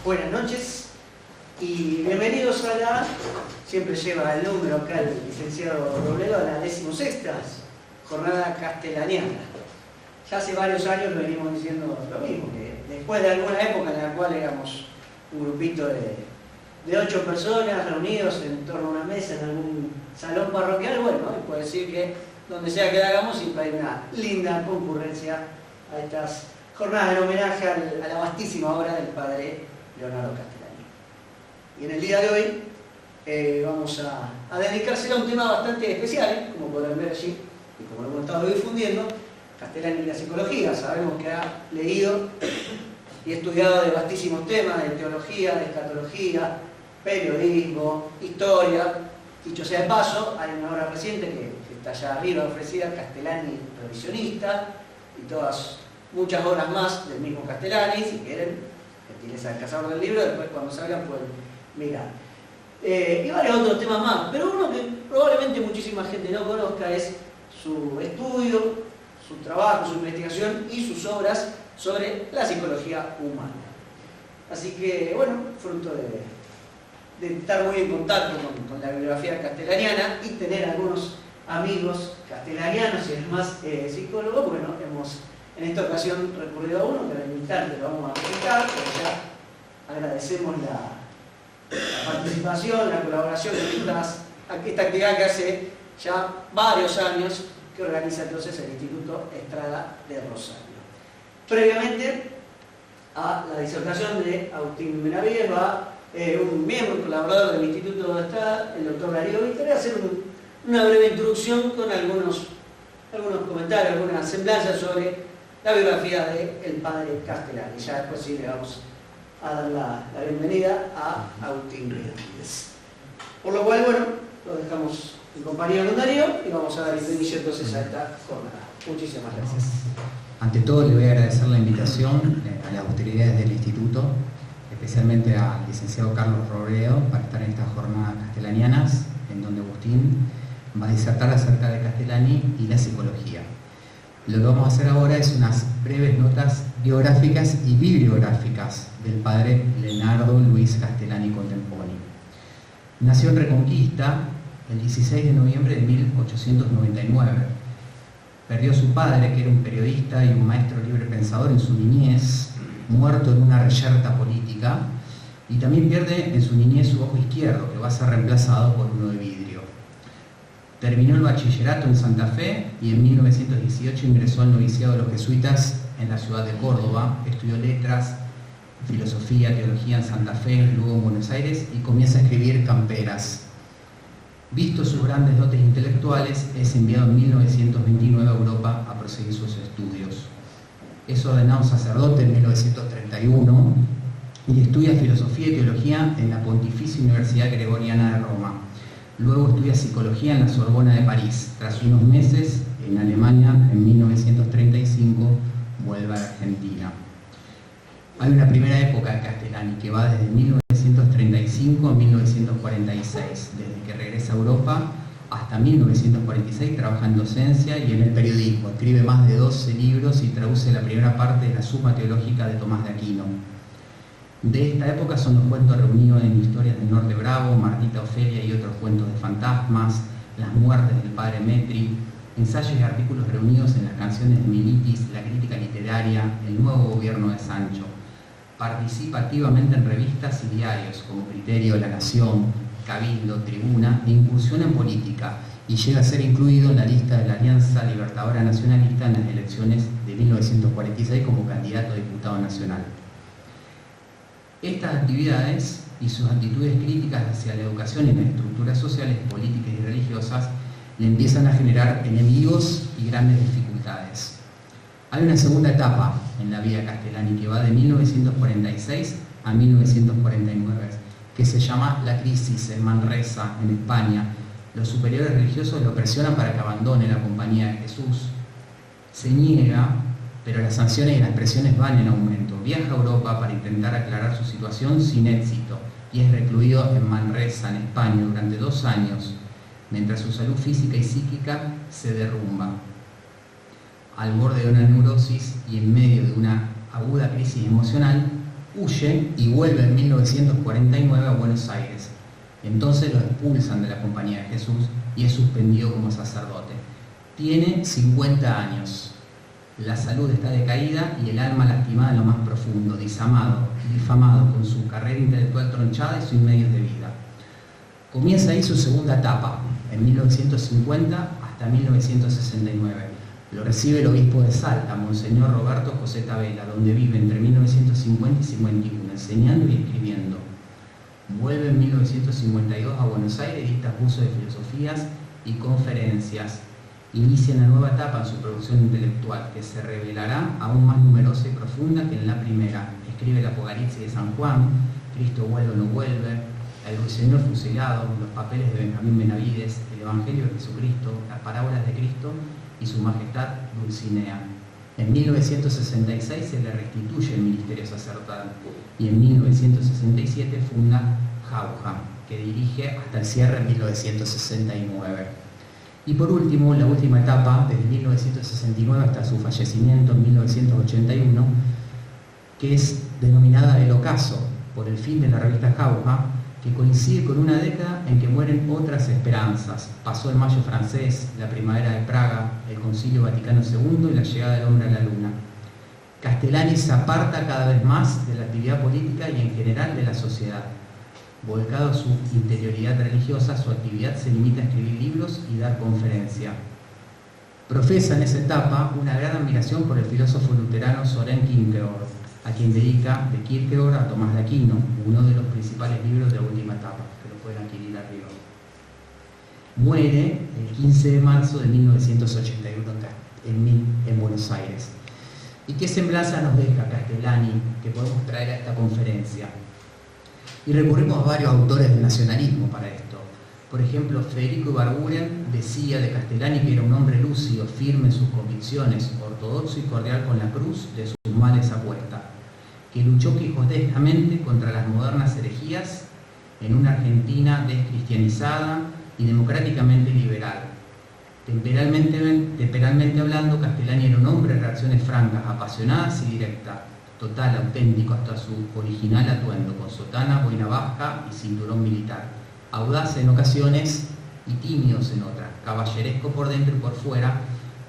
Buenas noches y bienvenidos a la, siempre lleva el número acá el licenciado Robledo, a la 16ª jornada castellaniana. Ya hace varios años lo venimos diciendo lo mismo, que después de alguna época en la cual éramos un grupito de 8 personas reunidos en torno a una mesa en algún salón parroquial, bueno, puedo decir que donde sea que la hagamos siempre hay una linda concurrencia a estas jornadas en homenaje a la vastísima obra del padre Leonardo Castellani. Y en el día de hoy vamos a dedicárselo a un tema bastante especial, como podrán ver allí, y como lo hemos estado difundiendo, Castellani y la psicología. Sabemos que ha leído y estudiado de vastísimos temas, de teología, de escatología, periodismo, historia. Dicho sea de paso, hay una obra reciente que está allá arriba ofrecida, Castellani revisionista, y muchas obras más del mismo Castellani, si quieren, gentileza del cazador del libro, después cuando salgan pueden mirar. Y varios otros temas más, pero uno que probablemente muchísima gente no conozca es su estudio, su trabajo, su investigación y sus obras sobre la psicología humana. Así que, bueno, fruto de estar muy en contacto con la bibliografía castellaniana y tener algunos amigos castellanianos y además psicólogos, bueno, hemos en esta ocasión recurrido a uno que era el instante, lo vamos a presentar, pero ya agradecemos la participación, la colaboración de esta actividad que hace ya varios años que organiza entonces el Instituto Estrada de Rosario. Previamente a la disertación de Agustín Benavides va un miembro, un colaborador del Instituto de Estrada, el doctor Darío Víctor, a hacer una breve introducción con algunos comentarios, algunas semblanzas sobre la biografía del padre Castellani. Ya después sí le vamos a dar la bienvenida a Agustín Benavides. Por lo cual, bueno, lo dejamos en compañía con Darío y vamos a dar inicio entonces a esta jornada. Muchísimas gracias. Ante todo, le voy a agradecer la invitación a las autoridades del Instituto, especialmente al licenciado Carlos Robledo, para estar en estas jornadas castellanianas, en donde Agustín va a disertar acerca de Castellani y la psicología. Lo que vamos a hacer ahora es unas breves notas biográficas y bibliográficas del padre Leonardo Luis Castellani Contemponí. Nació en Reconquista el 16 de noviembre de 1899. Perdió a su padre, que era un periodista y un maestro libre pensador, en su niñez, muerto en una reyerta política, y también pierde en su niñez su ojo izquierdo, que va a ser reemplazado por uno de vidrio. Terminó el bachillerato en Santa Fe y en 1918 ingresó al noviciado de los jesuitas en la ciudad de Córdoba. Estudió letras, filosofía, teología en Santa Fe, luego en Buenos Aires, y comienza a escribir camperas. Visto sus grandes dotes intelectuales, es enviado en 1929 a Europa a proseguir sus estudios. Es ordenado sacerdote en 1931 y estudia filosofía y teología en la Pontificia Universidad Gregoriana de Roma. Luego estudia psicología en la Sorbona de París. Tras unos meses en Alemania, en 1935, vuelve a la Argentina. Hay una primera época de Castellani que va desde 1935 a 1946. Desde que regresa a Europa hasta 1946 trabaja en docencia y en el periodismo. Escribe más de 12 libros y traduce la primera parte de la Suma Teológica de Tomás de Aquino. De esta época son los cuentos reunidos en Historias del Norte Bravo, Martita Ofelia y otros cuentos de fantasmas, Las muertes del padre Metri, ensayos y artículos reunidos en las canciones de Militis, La crítica literaria, El nuevo gobierno de Sancho. Participa activamente en revistas y diarios como Criterio, La Nación, Cabildo, Tribuna, e incursiona en política y llega a ser incluido en la lista de la Alianza Libertadora Nacionalista en las elecciones de 1946 como candidato a diputado nacional. Estas actividades y sus actitudes críticas hacia la educación y las estructuras sociales, políticas y religiosas le empiezan a generar enemigos y grandes dificultades. Hay una segunda etapa en la vida de Castellani que va de 1946 a 1949, que se llama La Crisis en Manresa, en España. Los superiores religiosos lo presionan para que abandone la compañía de Jesús. Se niega, pero las sanciones y las presiones van en aumento. Viaja a Europa para intentar aclarar su situación sin éxito y es recluido en Manresa, en España, durante 2 años, mientras su salud física y psíquica se derrumba. Al borde de una neurosis y en medio de una aguda crisis emocional, Huye y vuelve en 1949 a Buenos Aires. Entonces lo expulsan de la Compañía de Jesús y es suspendido como sacerdote. Tiene 50 años. La salud está decaída y el alma lastimada en lo más profundo, difamado con su carrera intelectual tronchada y sus medios de vida. Comienza ahí su segunda etapa, en 1950 hasta 1969. Lo recibe el obispo de Salta, Monseñor Roberto José Tabela, donde vive entre 1950 y 51, enseñando y escribiendo. Vuelve en 1952 a Buenos Aires, dicta cursos de filosofías y conferencias. Inicia una nueva etapa en su producción intelectual, que se revelará aún más numerosa y profunda que en la primera. Escribe el Apocalipsis de San Juan, Cristo vuelve o no vuelve, el Ruiseñor fusilado, los papeles de Benjamín Benavides, el Evangelio de Jesucristo, las parábolas de Cristo y su majestad Dulcinea. En 1966 se le restituye el ministerio sacerdotal y en 1967 funda Jauja, que dirige hasta el cierre en 1969. Y por último, la última etapa, desde 1969 hasta su fallecimiento en 1981, que es denominada El Ocaso, por el fin de la revista Jauja, que coincide con una década en que mueren otras esperanzas. Pasó el Mayo francés, la Primavera de Praga, el Concilio Vaticano II y la llegada del hombre a la Luna. Castellani se aparta cada vez más de la actividad política y en general de la sociedad. Volcado a su interioridad religiosa, su actividad se limita a escribir libros y dar conferencia. Profesa en esa etapa una gran admiración por el filósofo luterano Søren Kierkegaard, a quien dedica de Kierkegaard a Tomás de Aquino, uno de los principales libros de la última etapa, que lo pueden adquirir arriba. Muere el 15 de marzo de 1981 en Buenos Aires. ¿Y qué semblanza nos deja Castellani que podemos traer a esta conferencia? Y recurrimos a varios autores del nacionalismo para esto. Por ejemplo, Federico Ibarguren decía de Castellani que era un hombre lúcido, firme en sus convicciones, ortodoxo y cordial con la cruz de sus males a cuesta, que luchó quijotescamente contra las modernas herejías en una Argentina descristianizada y democráticamente liberal. Temperalmente hablando, Castellani era un hombre de reacciones francas, apasionadas y directas, total, auténtico hasta su original atuendo, con sotana, boina baja y cinturón militar, audaz en ocasiones y tímidos en otras, caballeresco por dentro y por fuera,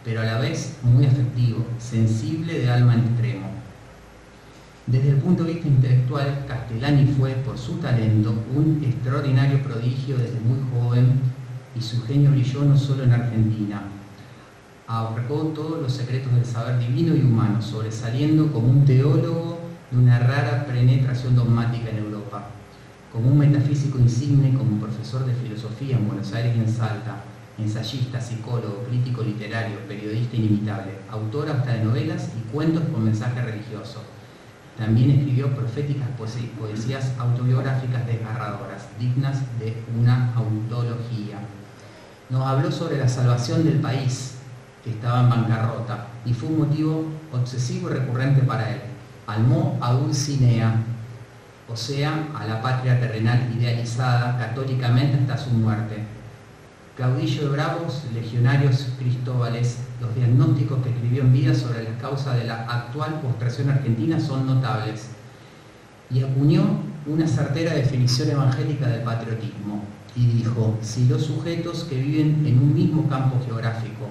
pero a la vez muy afectivo, sensible de alma en extremo. Desde el punto de vista intelectual, Castellani fue, por su talento, un extraordinario prodigio desde muy joven y su genio brilló no solo en Argentina. Abarcó todos los secretos del saber divino y humano, sobresaliendo como un teólogo de una rara penetración dogmática en Europa, como un metafísico insigne, como profesor de filosofía en Buenos Aires y en Salta, ensayista, psicólogo, crítico literario, periodista inimitable, autor hasta de novelas y cuentos con mensaje religioso. También escribió proféticas poesías autobiográficas desgarradoras, dignas de una antología. Nos habló sobre la salvación del país, que estaba en bancarrota, y fue un motivo obsesivo y recurrente para él. Almó a Dulcinea, o sea, a la patria terrenal idealizada católicamente hasta su muerte. Caudillo de bravos, legionarios cristóbales, los diagnósticos que escribió en vida sobre las causas de la actual postración argentina son notables. Y acuñó una certera definición evangélica del patriotismo, y dijo: si los sujetos que viven en un mismo campo geográfico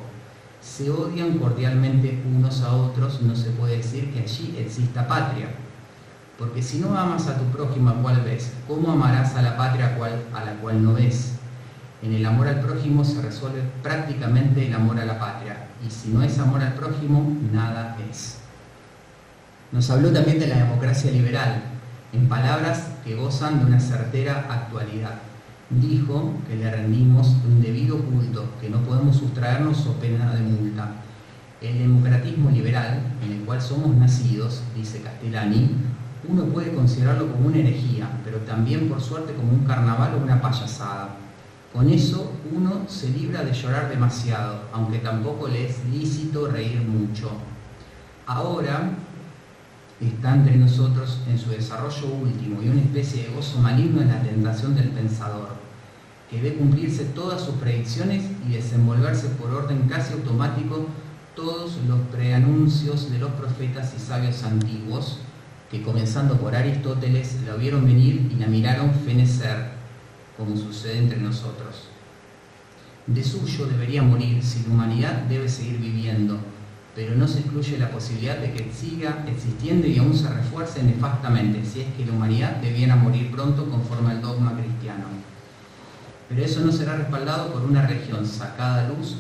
se odian cordialmente unos a otros, no se puede decir que allí exista patria. Porque si no amas a tu prójimo a cual ves, ¿cómo amarás a la patria a la cual no ves? En el amor al prójimo se resuelve prácticamente el amor a la patria, y si no es amor al prójimo, nada es. Nos habló también de la democracia liberal, en palabras que gozan de una certera actualidad. Dijo que le rendimos un debido culto, que no podemos sustraernos o pena de multa. El democratismo liberal, en el cual somos nacidos, dice Castellani, uno puede considerarlo como una herejía, pero también por suerte como un carnaval o una payasada. Con eso uno se libra de llorar demasiado, aunque tampoco le es lícito reír mucho. Ahora está entre nosotros en su desarrollo último y una especie de gozo maligno en la tentación del pensador, que ve cumplirse todas sus predicciones y desenvolverse por orden casi automático todos los preanuncios de los profetas y sabios antiguos, que comenzando por Aristóteles la vieron venir y la miraron fenecer, como sucede entre nosotros. De suyo debería morir si la humanidad debe seguir viviendo, pero no se excluye la posibilidad de que siga existiendo y aún se refuerce nefastamente si es que la humanidad debiera morir pronto conforme al dogma cristiano. Pero eso no será respaldado por una religión sacada a luz,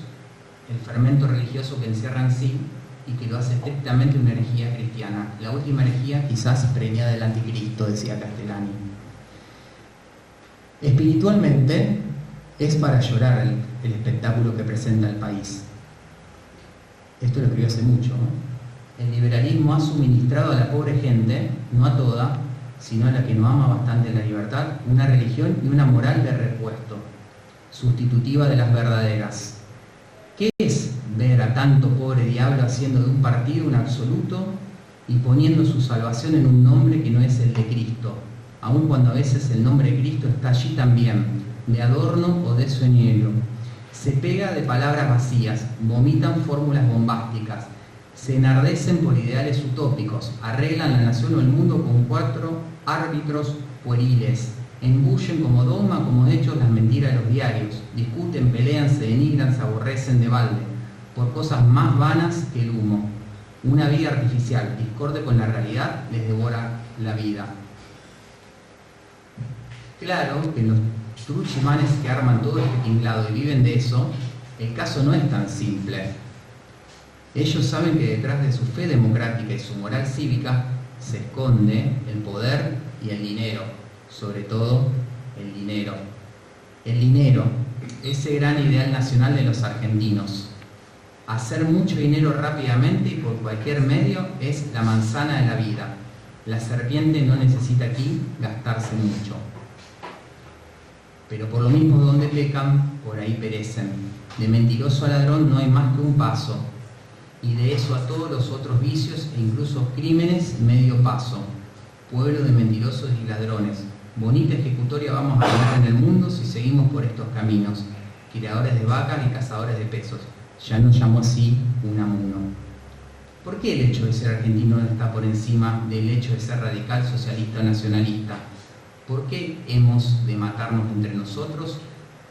el fermento religioso que encierra en sí y que lo hace estrictamente una herejía cristiana. La última herejía quizás preñada del anticristo, decía Castellani. Espiritualmente es para llorar el espectáculo que presenta el país. Esto lo escribió hace mucho, ¿no? El liberalismo ha suministrado a la pobre gente, no a toda, sino a la que no ama bastante la libertad, una religión y una moral de repuesto, sustitutiva de las verdaderas. ¿Qué es ver a tanto pobre diablo haciendo de un partido un absoluto y poniendo su salvación en un nombre que no es el de Cristo, aun cuando a veces el nombre de Cristo está allí también, de adorno o de sueñero? Se pega de palabras vacías, vomitan fórmulas bombásticas, se enardecen por ideales utópicos, arreglan la nación o el mundo con 4 árbitros pueriles, embullen como dogma, como hechos las mentiras de los diarios, discuten, pelean, se denigran, se aborrecen de balde, por cosas más vanas que el humo. Una vida artificial, discorde con la realidad, les devora la vida. Claro que los truchimanes que arman todo este tinglado y viven de eso, el caso no es tan simple. Ellos saben que detrás de su fe democrática y su moral cívica se esconde el poder y el dinero, sobre todo el dinero. El dinero, ese gran ideal nacional de los argentinos. Hacer mucho dinero rápidamente y por cualquier medio es la manzana de la vida. La serpiente no necesita aquí gastarse mucho. Pero por lo mismo donde pecan, por ahí perecen. De mentiroso a ladrón no hay más que un paso, y de eso a todos los otros vicios e incluso crímenes medio paso. Pueblo de mentirosos y ladrones. Bonita ejecutoria vamos a ganar en el mundo si seguimos por estos caminos. Criadores de vacas y cazadores de pesos. Ya nos llamó así Unamuno. ¿Por qué el hecho de ser argentino no está por encima del hecho de ser radical, socialista o nacionalista? ¿Por qué hemos de matarnos entre nosotros,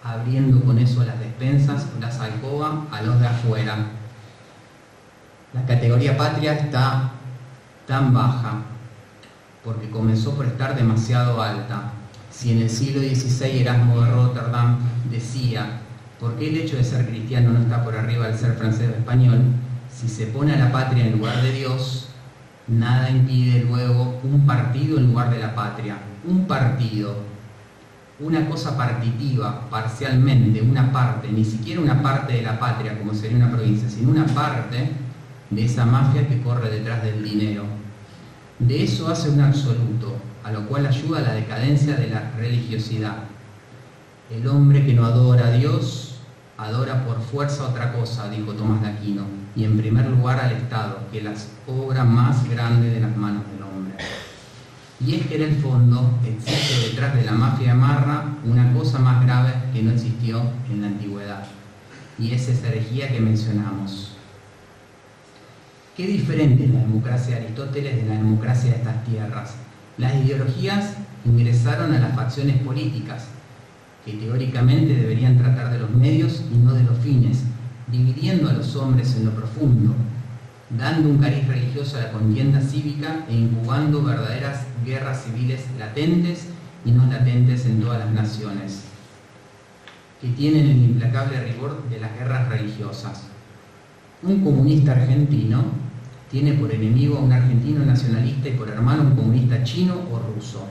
abriendo con eso las despensas o las alcobas a los de afuera? La categoría patria está tan baja porque comenzó por estar demasiado alta. Si en el siglo XVI Erasmo de Rotterdam decía: ¿por qué el hecho de ser cristiano no está por arriba del ser francés o español? Si se pone a la patria en lugar de Dios, nada impide luego un partido en lugar de la patria. Un partido, una cosa partitiva, parcialmente, una parte, ni siquiera una parte de la patria como sería una provincia, sino una parte de esa mafia que corre detrás del dinero. De eso hace un absoluto, a lo cual ayuda la decadencia de la religiosidad. El hombre que no adora a Dios, adora por fuerza otra cosa, dijo Tomás de Aquino, y en primer lugar al Estado, que es la obra más grande de las manos del hombre. Y es que en el fondo existe detrás de la mafia de Marra una cosa más grave que no existió en la antigüedad, y es esa herejía que mencionamos. Qué diferente es la democracia de Aristóteles de la democracia de estas tierras. Las ideologías ingresaron a las facciones políticas, que teóricamente deberían tratar de los medios y no de los fines, dividiendo a los hombres en lo profundo, dando un cariz religioso a la contienda cívica e incubando verdaderas guerras civiles latentes y no latentes en todas las naciones, que tienen el implacable rigor de las guerras religiosas. Un comunista argentino tiene por enemigo a un argentino nacionalista y por hermano un comunista chino o ruso.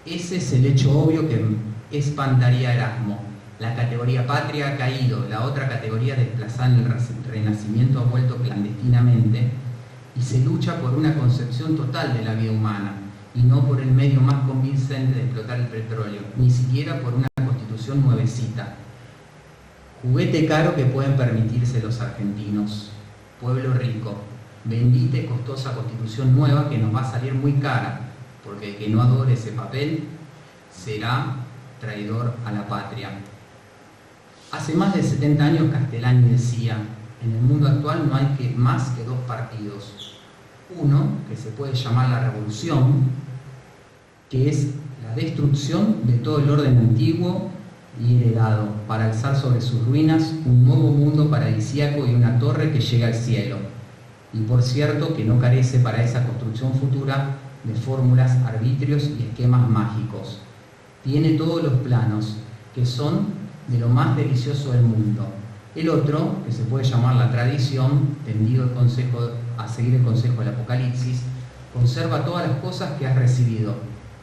Ese es el hecho obvio que espantaría Erasmo. La categoría patria ha caído, la otra categoría desplazada en el Renacimiento ha vuelto clandestinamente, y se lucha por una concepción total de la vida humana, y no por el medio más convincente de explotar el petróleo, ni siquiera por una constitución nuevecita. Juguete caro que pueden permitirse los argentinos. Pueblo rico, bendita y costosa constitución nueva que nos va a salir muy cara, porque el que no adore ese papel será traidor a la patria. Hace más de 70 años Castellani decía: en el mundo actual no hay más que 2 partidos, Uno, que se puede llamar la revolución, que es la destrucción de todo el orden antiguo y heredado, para alzar sobre sus ruinas un nuevo mundo paradisíaco y una torre que llega al cielo. Y por cierto que no carece para esa construcción futura de fórmulas, arbitrios y esquemas mágicos. Tiene todos los planos, que son de lo más delicioso del mundo. El otro, que se puede llamar la tradición, tendido a seguir el consejo del Apocalipsis, conserva todas las cosas que has recibido,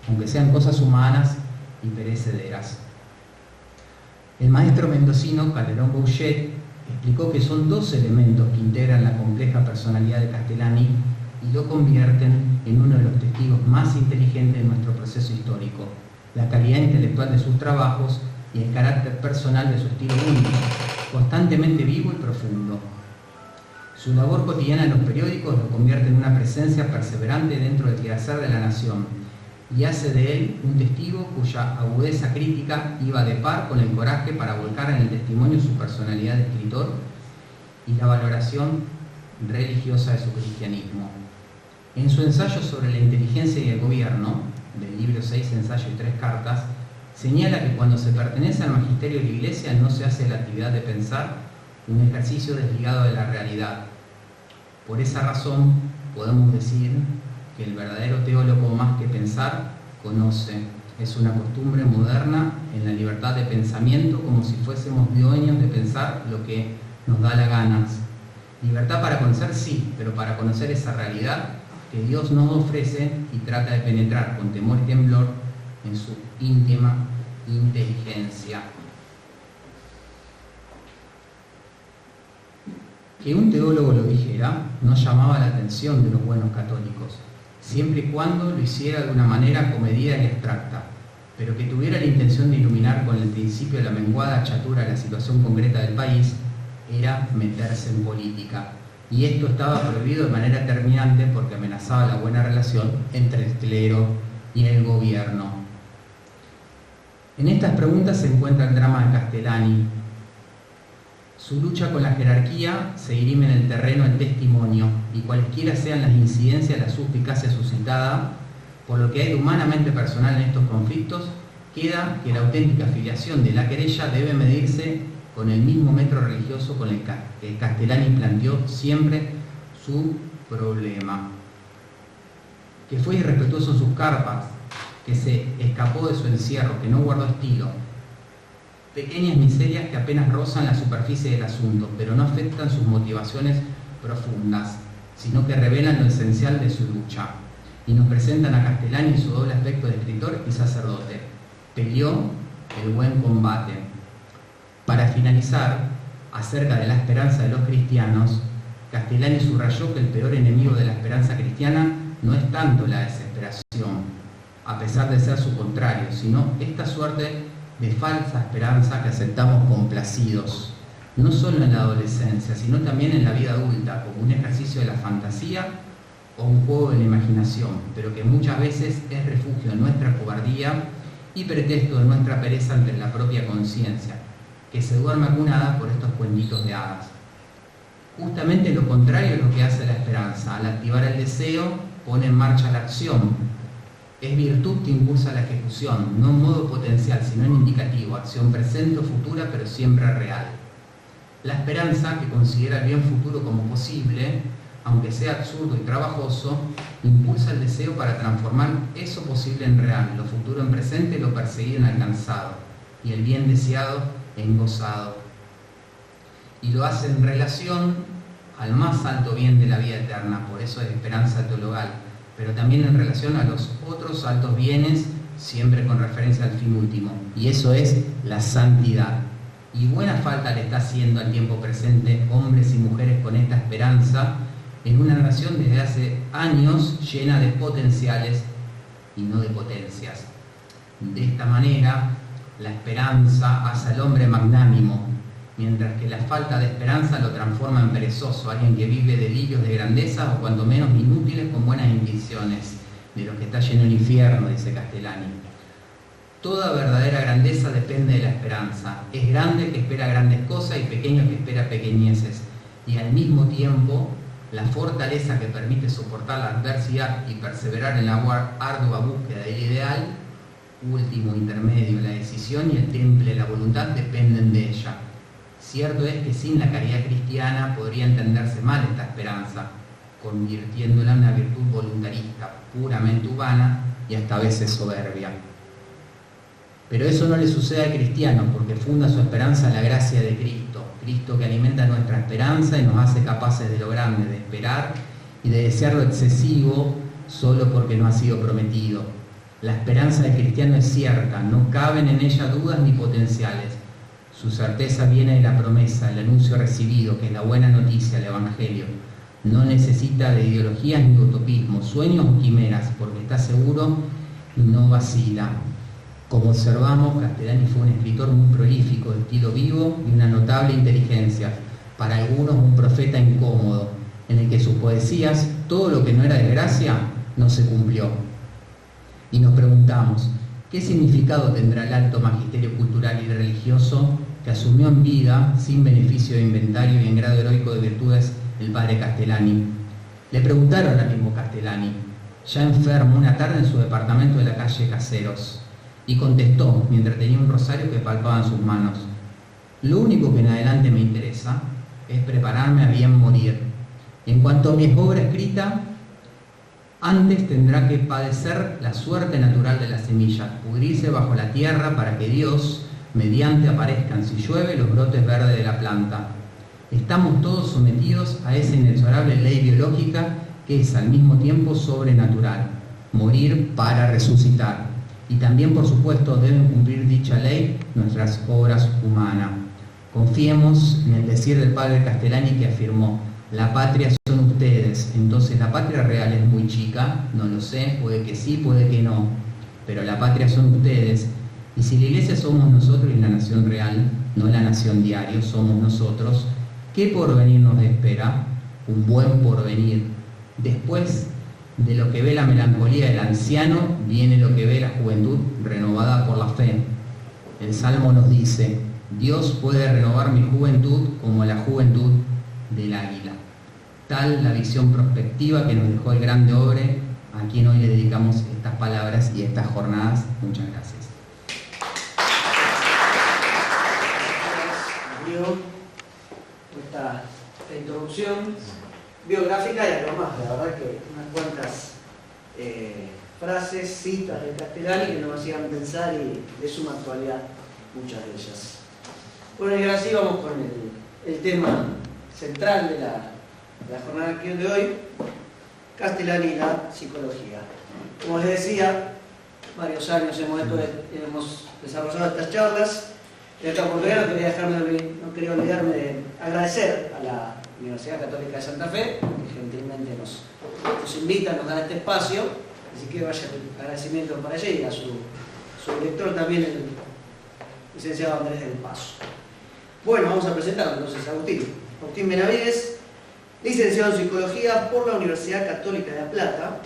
aunque sean cosas humanas y perecederas. El maestro mendocino Calderón Bouchet explicó que son dos elementos que integran la compleja personalidad de Castellani y lo convierten en uno de los testigos más inteligentes de nuestro proceso histórico: la calidad intelectual de sus trabajos y el carácter personal de su estilo único, constantemente vivo y profundo. Su labor cotidiana en los periódicos lo convierte en una presencia perseverante dentro del quehacer de la nación y hace de él un testigo cuya agudeza crítica iba de par con el coraje para volcar en el testimonio su personalidad de escritor y la valoración religiosa de su cristianismo. En su ensayo sobre la inteligencia y el gobierno, del libro 6 ensayos y 3 cartas, señala que cuando se pertenece al magisterio de la Iglesia no se hace la actividad de pensar un ejercicio desligado de la realidad. Por esa razón podemos decir que el verdadero teólogo, más que pensar, conoce. Es una costumbre moderna en la libertad de pensamiento, como si fuésemos dueños de pensar lo que nos da la gana. Libertad para conocer, sí, pero para conocer esa realidad que Dios nos ofrece y trata de penetrar con temor y temblor en su íntima inteligencia. Que un teólogo lo dijera no llamaba la atención de los buenos católicos, siempre y cuando lo hiciera de una manera comedida y abstracta, pero que tuviera la intención de iluminar con el principio de la menguada chatura de la situación concreta del país, era meterse en política. Y esto estaba prohibido de manera terminante porque amenazaba la buena relación entre el clero y el gobierno. En estas preguntas se encuentra el drama de Castellani. Su lucha con la jerarquía se dirime en el terreno del testimonio, y cualesquiera sean las incidencias, la suspicacia suscitada, por lo que hay de humanamente personal en estos conflictos, queda que la auténtica filiación de la querella debe medirse con el mismo metro religioso con el que Castellani planteó siempre su problema. Que fue irrespetuoso en sus carpas, que se escapó de su encierro, que no guardó estilo. Pequeñas miserias que apenas rozan la superficie del asunto, pero no afectan sus motivaciones profundas, sino que revelan lo esencial de su lucha, y nos presentan a Castellani en su doble aspecto de escritor y sacerdote. Peleó el buen combate. Para finalizar, acerca de la esperanza de los cristianos, Castellani subrayó que el peor enemigo de la esperanza cristiana no es tanto la desesperación, a pesar de ser su contrario, sino esta suerte de falsa esperanza que aceptamos complacidos, no solo en la adolescencia, sino también en la vida adulta, como un ejercicio de la fantasía o un juego de la imaginación, pero que muchas veces es refugio de nuestra cobardía y pretexto de nuestra pereza ante la propia conciencia, que se duerme acunada por estos cuentitos de hadas. Justamente lo contrario es lo que hace la esperanza. Al activar el deseo, pone en marcha la acción. Es virtud que impulsa la ejecución, no en modo potencial, sino en indicativo, acción presente o futura, pero siempre real. La esperanza, que considera el bien futuro como posible, aunque sea absurdo y trabajoso, impulsa el deseo para transformar eso posible en real, lo futuro en presente, lo perseguido en alcanzado, y el bien deseado en gozado. Y lo hace en relación al más alto bien de la vida eterna, por eso es esperanza teologal, pero también en relación a los otros altos bienes, siempre con referencia al fin último, y eso es la santidad. Y buena falta le está haciendo al tiempo presente hombres y mujeres con esta esperanza en una nación desde hace años llena de potenciales y no de potencias. De esta manera, la esperanza hace al hombre magnánimo, mientras que la falta de esperanza lo transforma en perezoso, alguien que vive delirios de grandeza o cuando menos inútiles con buenas intenciones, de los que está lleno el infierno, dice Castellani. Toda verdadera grandeza depende de la esperanza. Es grande el que espera grandes cosas y pequeño el que espera pequeñeces. Y al mismo tiempo, la fortaleza que permite soportar la adversidad y perseverar en la ardua búsqueda del ideal, último intermedio, la decisión y el temple de la voluntad dependen de ella. Cierto es que sin la caridad cristiana podría entenderse mal esta esperanza, convirtiéndola en una virtud voluntarista, puramente humana y hasta a veces soberbia. Pero eso no le sucede al cristiano, porque funda su esperanza en la gracia de Cristo, Cristo que alimenta nuestra esperanza y nos hace capaces de lo grande, de esperar y de desear lo excesivo solo porque no ha sido prometido. La esperanza del cristiano es cierta, no caben en ella dudas ni potenciales. Su certeza viene de la promesa, el anuncio recibido, que es la buena noticia, el Evangelio. No necesita de ideologías ni utopismos, sueños o quimeras, porque está seguro y no vacila. Como observamos, Castellani fue un escritor muy prolífico, de estilo vivo y una notable inteligencia. Para algunos un profeta incómodo, en el que sus poesías, todo lo que no era desgracia, no se cumplió. Y nos preguntamos, ¿qué significado tendrá el alto magisterio cultural y religioso que asumió en vida, sin beneficio de inventario y en grado heroico de virtudes, el padre Castellani? Le preguntaron al mismo Castellani, ya enfermo, una tarde en su departamento de la calle Caseros, y contestó, mientras tenía un rosario que palpaba en sus manos: lo único que en adelante me interesa es prepararme a bien morir. En cuanto a mi obra escrita, antes tendrá que padecer la suerte natural de la semilla, pudrirse bajo la tierra para que Dios, mediante, aparezcan, si llueve, los brotes verdes de la planta. Estamos todos sometidos a esa inexorable ley biológica que es al mismo tiempo sobrenatural, morir para resucitar. Y también, por supuesto, deben cumplir dicha ley nuestras obras humanas. Confiemos en el decir del padre Castellani, que afirmó: la patria son ustedes. Entonces, la patria real es muy chica, no lo sé, puede que sí, puede que no, pero la patria son ustedes. Y si la iglesia somos nosotros y la nación real, no la nación diario, somos nosotros, ¿qué porvenir nos espera? Un buen porvenir. Después de lo que ve la melancolía del anciano, viene lo que ve la juventud renovada por la fe. El Salmo nos dice: Dios puede renovar mi juventud como la juventud del águila. Tal la visión prospectiva que nos dejó el grande hombre, a quien hoy le dedicamos estas palabras y estas jornadas. Muchas gracias. Esta introducción biográfica y algo más, la verdad que unas cuantas frases, citas de Castellani que nos hacían pensar y de suma actualidad muchas de ellas. Bueno, y ahora sí vamos con el tema central de la jornada de hoy: Castellani y la psicología. Como les decía, varios años hemos desarrollado estas charlas. En esta oportunidad no quería olvidarme de agradecer a la Universidad Católica de Santa Fe, que gentilmente nos invita, nos da este espacio, así que vaya el agradecimiento para ella y a su director también, el licenciado Andrés del Paso. Bueno, vamos a presentarlo entonces a Agustín Benavides, licenciado en Psicología por la Universidad Católica de La Plata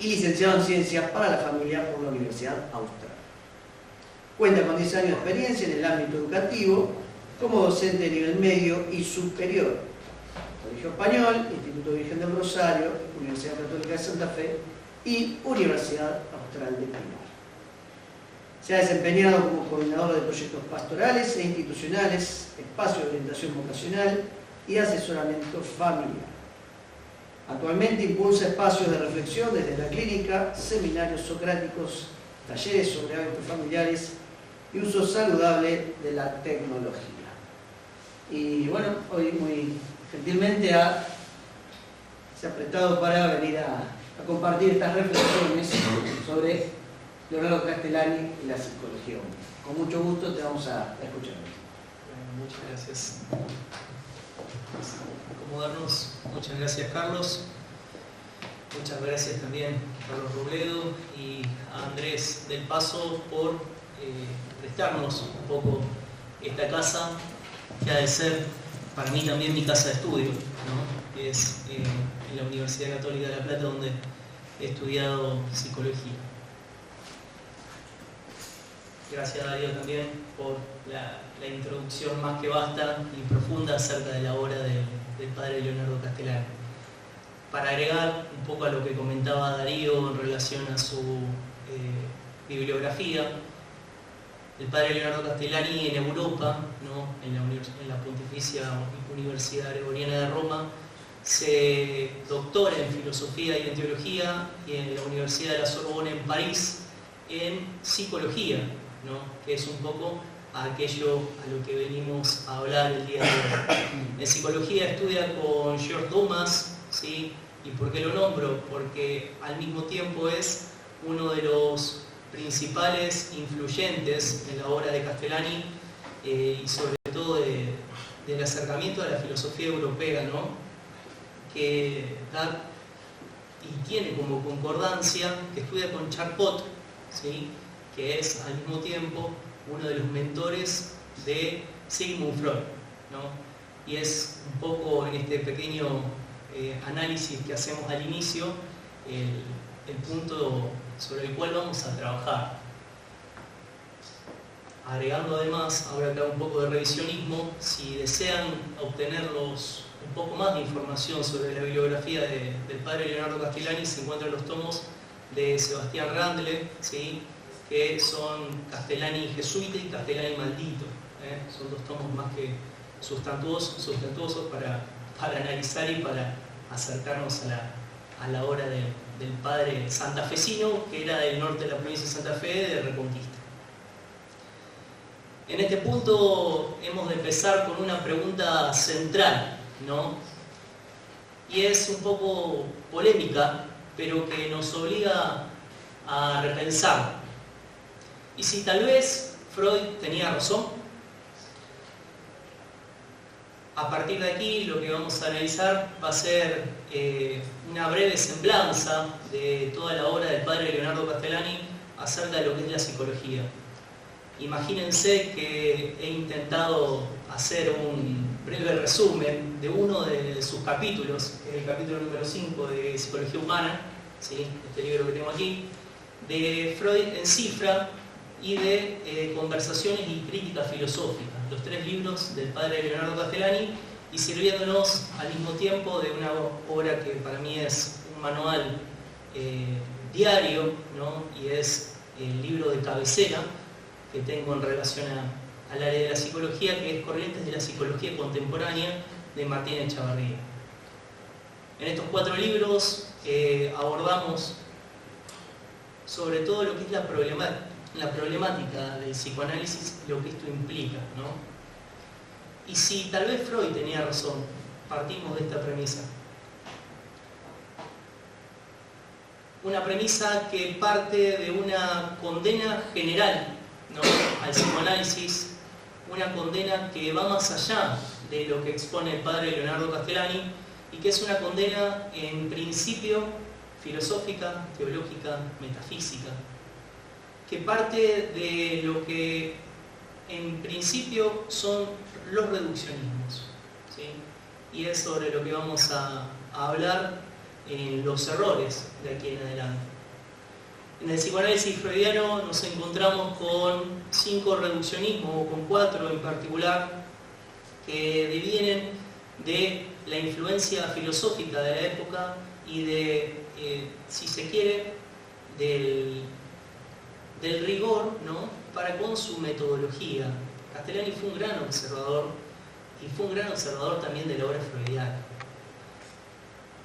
y licenciado en Ciencias para la Familia por la Universidad Austral. Cuenta con 10 años de experiencia en el ámbito educativo como docente de nivel medio y superior. Colegio Español, Instituto Virgen del Rosario, Universidad Católica de Santa Fe y Universidad Austral de Pilar. Se ha desempeñado como coordinador de proyectos pastorales e institucionales, espacios de orientación vocacional y asesoramiento familiar. Actualmente impulsa espacios de reflexión desde la clínica, seminarios socráticos, talleres sobre hábitos familiares y uso saludable de la tecnología. Y bueno, hoy muy gentilmente se ha prestado para venir a compartir estas reflexiones sobre Leonardo Castellani y la psicología. Con mucho gusto te vamos a escuchar. Bueno, muchas gracias. Acomodarnos. Muchas gracias, Carlos. Muchas gracias también a Carlos Robledo y a Andrés del Paso por prestarnos un poco esta casa, que ha de ser para mí también mi casa de estudio, ¿no? Que es en la Universidad Católica de La Plata, donde he estudiado psicología. Gracias, Darío, también por la introducción más que vasta y profunda acerca de la obra del padre Leonardo Castellani. para agregar un poco a lo que comentaba Darío en relación a su bibliografía, el padre Leonardo Castellani en Europa, ¿no? en la Pontificia Universidad Gregoriana de Roma, se doctora en filosofía y en teología, y en la Universidad de la Sorbona en París en psicología, ¿no? Que es un poco aquello a lo que venimos a hablar el día de hoy. En psicología estudia con George Dumas, ¿sí? ¿Y por qué lo nombro? Porque al mismo tiempo es uno de los principales influyentes en la obra de Castellani y sobre todo del acercamiento a la filosofía europea, ¿no? Que da y tiene como concordancia que estudia con Charcot, ¿sí? Que es al mismo tiempo uno de los mentores de Sigmund Freud, ¿no? Y es un poco en este pequeño análisis que hacemos al inicio el punto sobre el cual vamos a trabajar. Agregando además, ahora que hago un poco de revisionismo, si desean obtenerlos un poco más de información sobre la bibliografía del padre Leonardo Castellani, se encuentran los tomos de Sebastián Randle, ¿sí? Que son Castellani Jesuita y Castellani Maldito. Son dos tomos más que sustantuosos para analizar y para acercarnos a la obra del padre santafesino, que era del norte de la provincia de Santa Fe, de Reconquista. En este punto hemos de empezar con una pregunta central, ¿no? Y es un poco polémica, pero que nos obliga a repensar. ¿Y si tal vez Freud tenía razón? A partir de aquí lo que vamos a analizar va a ser una breve semblanza de toda la obra del padre Leonardo Castellani acerca de lo que es la psicología. Imagínense que he intentado hacer un breve resumen de uno de sus capítulos, que es el capítulo número 5 de Psicología Humana, ¿sí? Este libro que tengo aquí, de Freud en cifra y de Conversaciones y Crítica Filosófica, los 3 libros del padre Leonardo Castellani, y sirviéndonos al mismo tiempo de una obra que para mí es un manual diario, ¿no? Y es el libro de cabecera que tengo en relación al área de la psicología, que es Corrientes de la Psicología Contemporánea, de Martín Echavarría. En estos 4 libros abordamos sobre todo lo que es la problemática del psicoanálisis y lo que esto implica, ¿no? Y si tal vez Freud tenía razón, partimos de esta premisa. Una premisa que parte de una condena general, ¿no?, al psicoanálisis, una condena que va más allá de lo que expone el padre Leonardo Castellani y que es una condena en principio filosófica, teológica, metafísica, que parte de lo que en principio son los reduccionismos, ¿sí? Y es sobre lo que vamos a hablar en los errores de aquí en adelante. En el psicoanálisis freudiano nos encontramos con 5 reduccionismos, o con 4 en particular, que devienen de la influencia filosófica de la época y de, si se quiere, del rigor, ¿no?, para con su metodología. Castellani fue un gran observador y fue un gran observador también de la obra freudiana.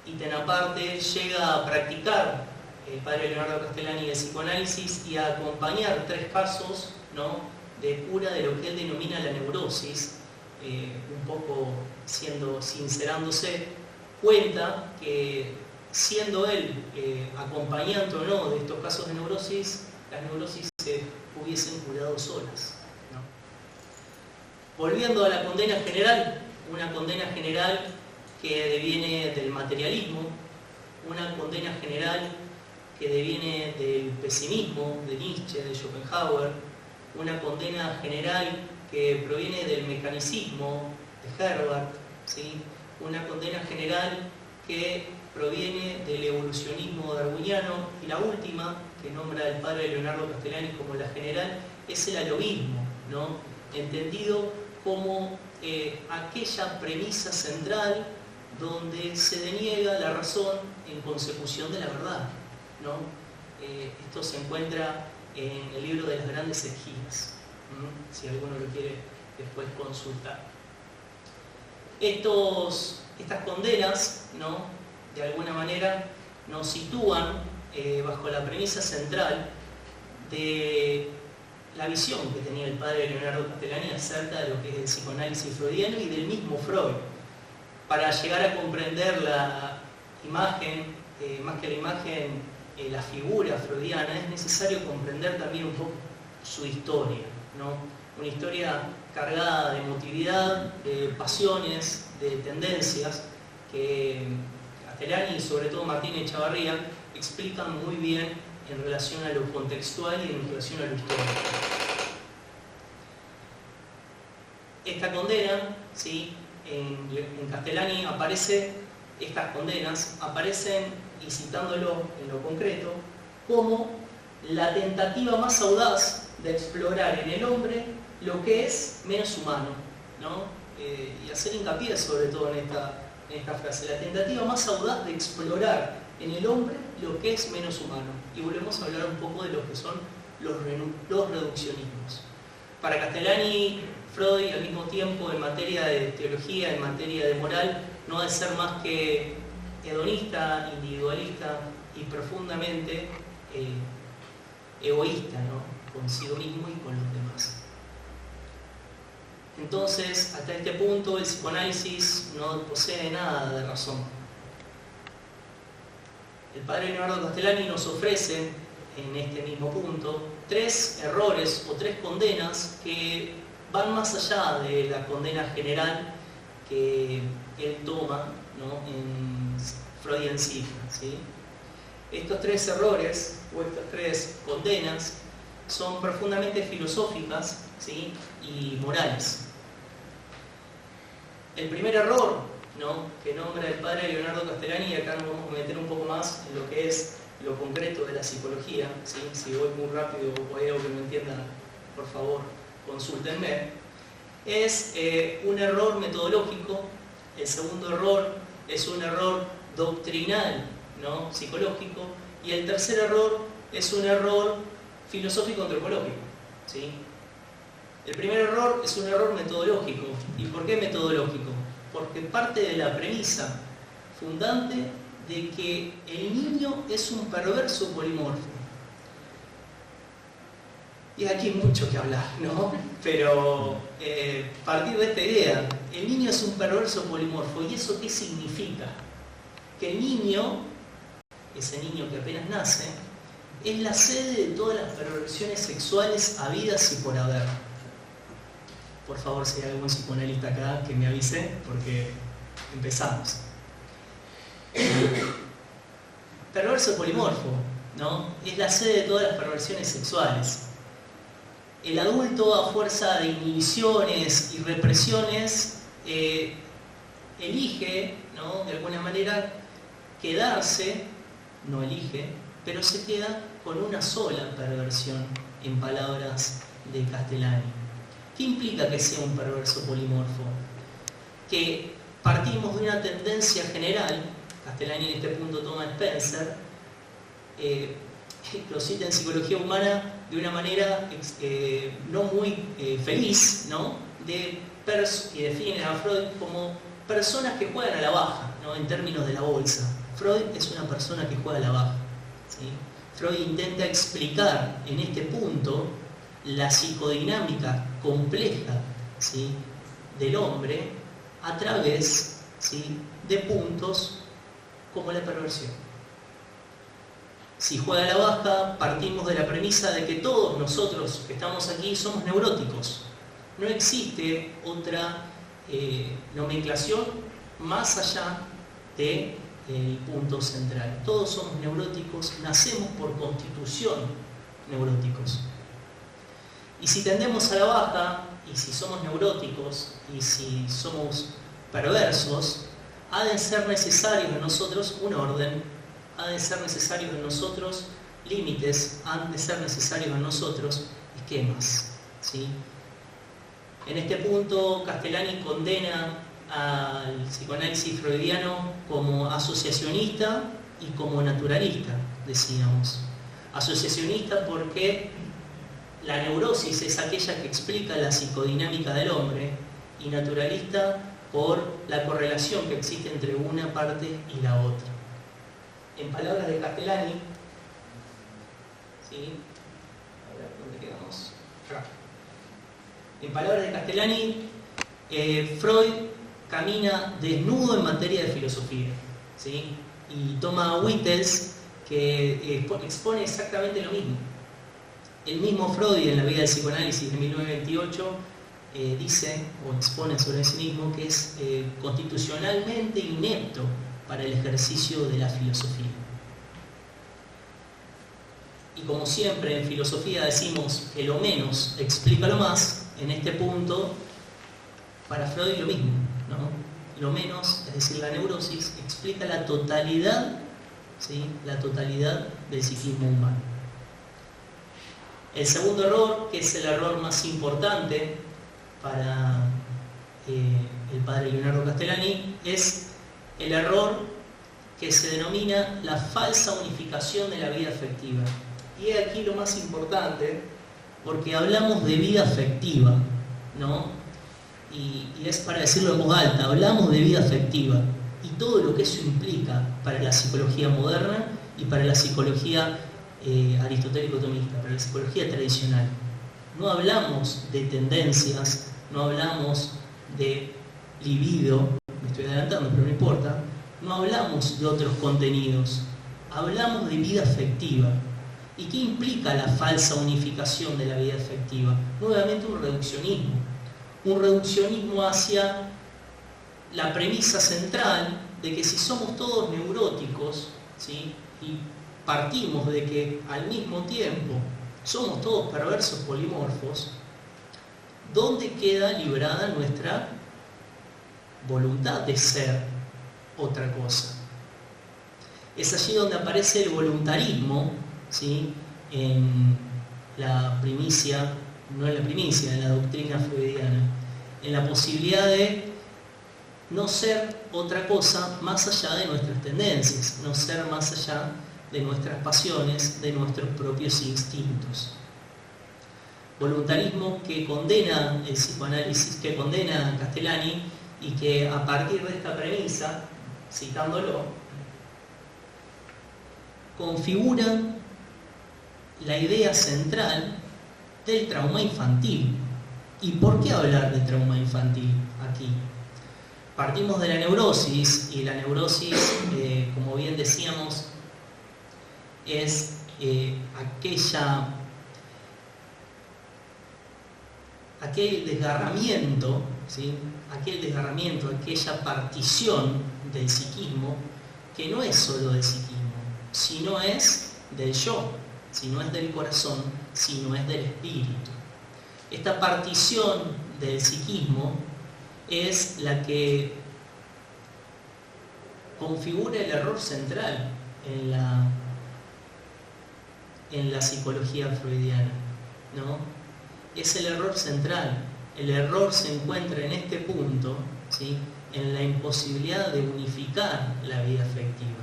Y tan aparte llega a practicar el padre Leonardo Castellani el psicoanálisis y a acompañar 3 casos, ¿no?, de cura de lo que él denomina la neurosis, un poco sincerándose, cuenta que siendo él acompañante o no de estos casos de neurosis, las neurosis se hubiesen curado solas, ¿no? Volviendo a la condena general, una condena general que deviene del materialismo, una condena general que deviene del pesimismo de Nietzsche, de Schopenhauer, una condena general que proviene del mecanicismo de Herbart, ¿sí? Una condena general que proviene del evolucionismo darwiniano, y la última, que nombra el padre Leonardo Castellani como la general, es el alogismo, ¿no?, entendido como aquella premisa central donde se deniega la razón en consecución de la verdad, ¿no? Esto se encuentra en el libro de las grandes herejías, si alguno lo quiere después consultar. Estas condenas, ¿no?, de alguna manera nos sitúan bajo la premisa central de la visión que tenía el padre Leonardo Castellani acerca de lo que es el psicoanálisis freudiano y del mismo Freud. Para llegar a comprender la imagen, más que la imagen, la figura freudiana, es necesario comprender también un poco su historia, ¿no? Una historia cargada de emotividad, de pasiones, de tendencias, que Castellani y sobre todo Martín Echavarría explican muy bien en relación a lo contextual y en relación a lo histórico. Esta condena, ¿sí?, en Castellani estas condenas aparecen, y citándolo en lo concreto, como la tentativa más audaz de explorar en el hombre lo que es menos humano, ¿no? Y hacer hincapié sobre todo en esta frase, la tentativa más audaz de explorar en el hombre lo que es menos humano. Y volvemos a hablar un poco de lo que son los reduccionismos. Para Castellani, Freud, al mismo tiempo, en materia de teología, en materia de moral, no ha de ser más que hedonista, individualista y profundamente egoísta, ¿no?, consigo mismo y con los demás. Entonces, hasta este punto, el psicoanálisis no posee nada de razón. El padre Leonardo Castellani nos ofrece, en este mismo punto, 3 errores o 3 condenas que van más allá de la condena general que él toma, ¿no?, en Freudian Cifra, ¿sí? Estos 3 errores o estas 3 condenas son profundamente filosóficas, ¿sí?, y morales. El primer error, ¿no?, que nombra el padre Leonardo Castellani, y acá nos vamos a meter un poco más en lo que es lo concreto de la psicología, ¿sí? Si voy muy rápido o hay algo que no entienda, por favor, consúltenme. Es un error metodológico. El segundo error es un error doctrinal, ¿no?, psicológico. Y el tercer error es un error filosófico-antropológico, ¿sí? El primer error es un error metodológico. ¿Y por qué metodológico? Porque parte de la premisa fundante de que el niño es un perverso polimorfo. Y aquí hay mucho que hablar, ¿no? Pero partir de esta idea, el niño es un perverso polimorfo. ¿Y eso qué significa? Que el niño, ese niño que apenas nace, es la sede de todas las perversiones sexuales habidas y por haber. Por favor, si hay algún psicoanalista acá, que me avise, porque empezamos. Perverso polimorfo, ¿no?, es la sede de todas las perversiones sexuales. El adulto, a fuerza de inhibiciones y represiones, elige, ¿no?, de alguna manera quedarse, no elige, pero se queda con una sola perversión, en palabras de Castellani. ¿Qué implica que sea un perverso polimorfo? Que partimos de una tendencia general. Castellani en este punto toma Spencer, lo cita en Psicología Humana de una manera no muy feliz, ¿no?, y define a Freud como personas que juegan a la baja, ¿no?, en términos de la bolsa. Freud es una persona que juega a la baja, ¿sí? Freud intenta explicar en este punto la psicodinámica compleja, ¿sí?, del hombre a través, ¿sí?, de puntos como la perversión. Si juega a la baja, partimos de la premisa de que todos nosotros que estamos aquí somos neuróticos. No existe otra nomenclación más allá del punto central. Todos somos neuróticos, nacemos por constitución neuróticos. Y si tendemos a la baja, y si somos neuróticos, y si somos perversos, ha de ser necesario en nosotros un orden, ha de ser necesario en nosotros límites, han de ser necesarios en nosotros esquemas, ¿sí? En este punto, Castellani condena al psicoanálisis freudiano como asociacionista y como naturalista, decíamos. Asociacionista porque la neurosis es aquella que explica la psicodinámica del hombre, y naturalista por la correlación que existe entre una parte y la otra. En palabras de Castellani, ¿sí? A ver, ¿dónde quedamos? Acá. En palabras de Castellani, Freud camina desnudo en materia de filosofía, ¿sí? Y toma a Wittels, que expone exactamente lo mismo. El mismo Freud, en La vida del psicoanálisis de 1928, dice o expone sobre sí mismo que es constitucionalmente inepto para el ejercicio de la filosofía. Y como siempre en filosofía decimos que lo menos explica lo más, en este punto para Freud lo mismo, ¿no? Lo menos, es decir, la neurosis, explica la totalidad, ¿sí? La totalidad del psiquismo humano. El segundo error, que es el error más importante para el padre Leonardo Castellani, es el error que se denomina la falsa unificación de la vida afectiva. Y es aquí lo más importante, porque hablamos de vida afectiva, ¿no? Y es para decirlo en voz alta, hablamos de vida afectiva y todo lo que eso implica para la psicología moderna y para la psicología aristotélico-tomista, para la psicología tradicional. No hablamos de tendencias, no hablamos de libido, me estoy adelantando pero no importa, no hablamos de otros contenidos, hablamos de vida afectiva. ¿Y qué implica la falsa unificación de la vida afectiva? Nuevamente un reduccionismo hacia la premisa central de que si somos todos neuróticos, ¿sí? Y partimos de que al mismo tiempo somos todos perversos polimorfos, ¿dónde queda librada nuestra voluntad de ser otra cosa? Es allí donde aparece el voluntarismo, ¿sí? En la primicia, no en la primicia, en la doctrina freudiana, en la posibilidad de no ser otra cosa más allá de nuestras tendencias, no ser más allá de nuestras pasiones, de nuestros propios instintos. Voluntarismo que condena el psicoanálisis, que condena a Castellani, y que a partir de esta premisa, citándolo, configura la idea central del trauma infantil. ¿Y por qué hablar de trauma infantil aquí? Partimos de la neurosis, y la neurosis, como bien decíamos, es aquel desgarramiento, ¿sí? Aquel desgarramiento, aquella partición del psiquismo que no es solo del psiquismo, sino es del yo, sino es del corazón, sino es del espíritu. Esta partición del psiquismo es la que configura el error central en la psicología freudiana, ¿no? Es el error central. El error se encuentra en este punto, ¿sí? En la imposibilidad de unificar la vida afectiva.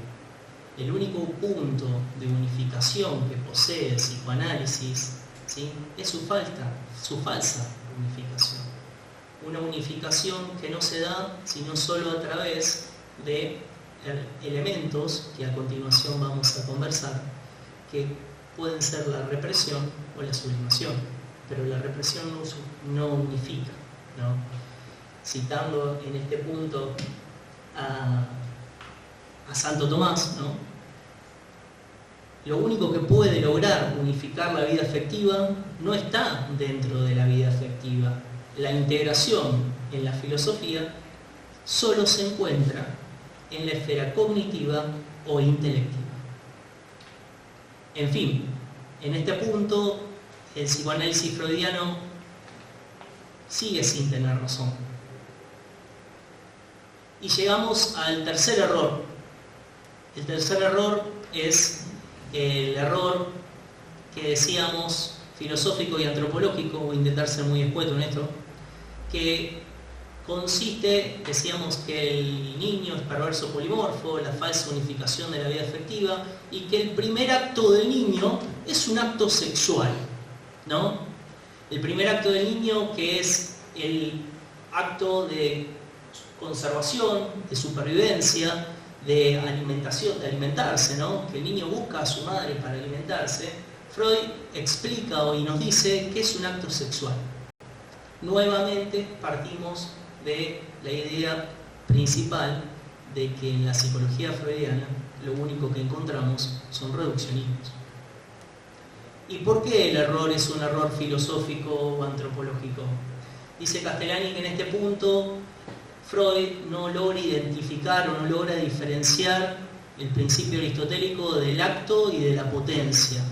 El único punto de unificación que posee el psicoanálisis, ¿sí? Es su falsa unificación. Una unificación que no se da sino solo a través de elementos que a continuación vamos a conversar, que pueden ser la represión o la sublimación, pero la represión no unifica, ¿no? Citando en este punto a Santo Tomás, ¿no? Lo único que puede lograr unificar la vida afectiva no está dentro de la vida afectiva. La integración en la filosofía solo se encuentra en la esfera cognitiva o intelectiva. En fin, en este punto el psicoanálisis freudiano sigue sin tener razón. Y llegamos al tercer error. El tercer error es el error que decíamos filosófico y antropológico, voy a intentar ser muy escueto en esto, que consiste, decíamos, que el niño es perverso polimorfo, la falsa unificación de la vida afectiva, y que el primer acto del niño es un acto sexual, ¿no? El primer acto del niño, que es el acto de conservación, de supervivencia, de alimentación, de alimentarse, ¿no? Que el niño busca a su madre para alimentarse. Freud explica y nos dice que es un acto sexual. Nuevamente partimos de la idea principal de que en la psicología freudiana lo único que encontramos son reduccionismos. ¿Y por qué el error es un error filosófico o antropológico? Dice Castellani que en este punto Freud no logra identificar o no logra diferenciar el principio aristotélico del acto y de la potencia.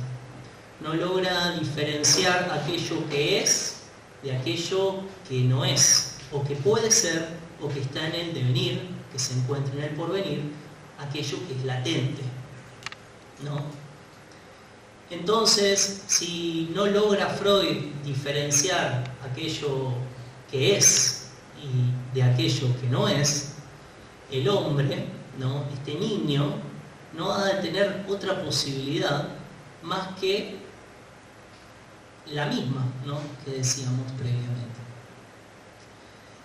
No logra diferenciar aquello que es de aquello que no es, o que puede ser, o que está en el devenir, que se encuentra en el porvenir, aquello que es latente, ¿no? Entonces, si no logra Freud diferenciar aquello que es y de aquello que no es, el hombre, ¿no? Este niño, no ha de tener otra posibilidad más que la misma, ¿no? Que decíamos previamente.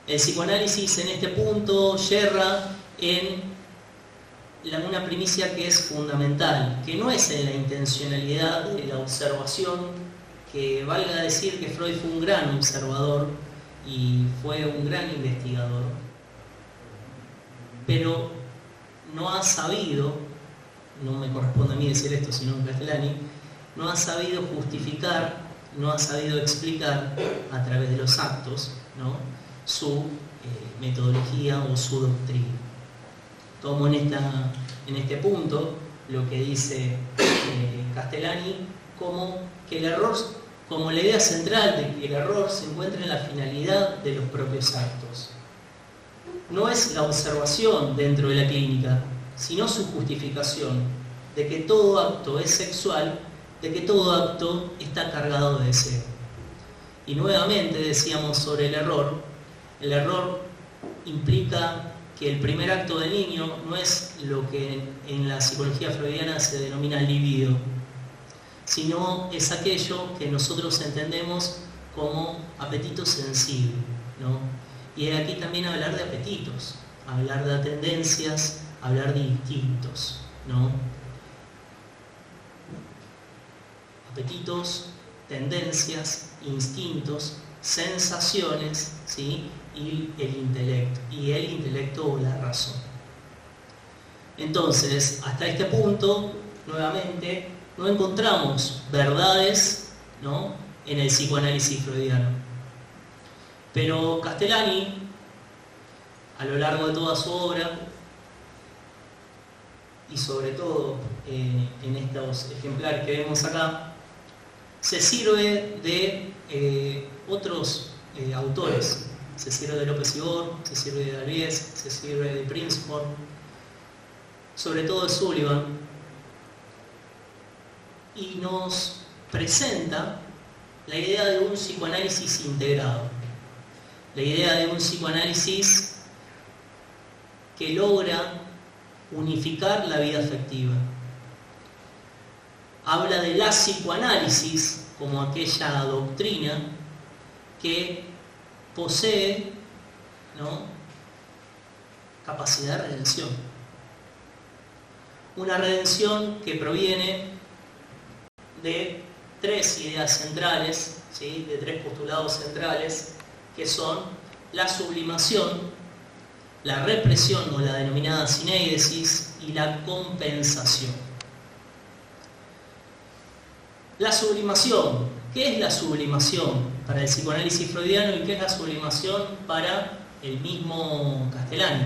El psicoanálisis en este punto yerra en una primicia que es fundamental, que no es en la intencionalidad de la observación, que valga decir que Freud fue un gran observador y fue un gran investigador, pero no ha sabido, no me corresponde a mí decir esto sino a Castellani, no ha sabido justificar, no ha sabido explicar a través de los actos, ¿no? Su metodología o su doctrina. Tomo en este punto lo que dice Castellani como que el error, como la idea central de que el error se encuentra en la finalidad de los propios actos. No es la observación dentro de la clínica, sino su justificación de que todo acto es sexual, de que todo acto está cargado de deseo. Y nuevamente decíamos sobre el error implica que el primer acto del niño no es lo que en la psicología freudiana se denomina libido, sino es aquello que nosotros entendemos como apetito sensible, ¿no? Y aquí también hablar de apetitos, hablar de tendencias, hablar de instintos, ¿no? Apetitos, tendencias, instintos, sensaciones, ¿sí? Y el intelecto o la razón. Entonces, hasta este punto, nuevamente, no encontramos verdades, ¿no? En el psicoanálisis freudiano. Pero Castellani, a lo largo de toda su obra, y sobre todo en estos ejemplares que vemos acá, se sirve de otros autores. Se sirve de López Ibor, se sirve de Davies, se sirve de Prinzhorn, sobre todo de Sullivan, y nos presenta la idea de un psicoanálisis integrado, la idea de un psicoanálisis que logra unificar la vida afectiva. Habla de la psicoanálisis como aquella doctrina que posee, ¿no?, capacidad de redención. Una redención que proviene de tres ideas centrales, ¿sí?, de tres postulados centrales, que son la sublimación, la represión o la denominada sineidesis y la compensación. La sublimación. ¿Qué es la sublimación para el psicoanálisis freudiano y qué es la sublimación para el mismo Castellani?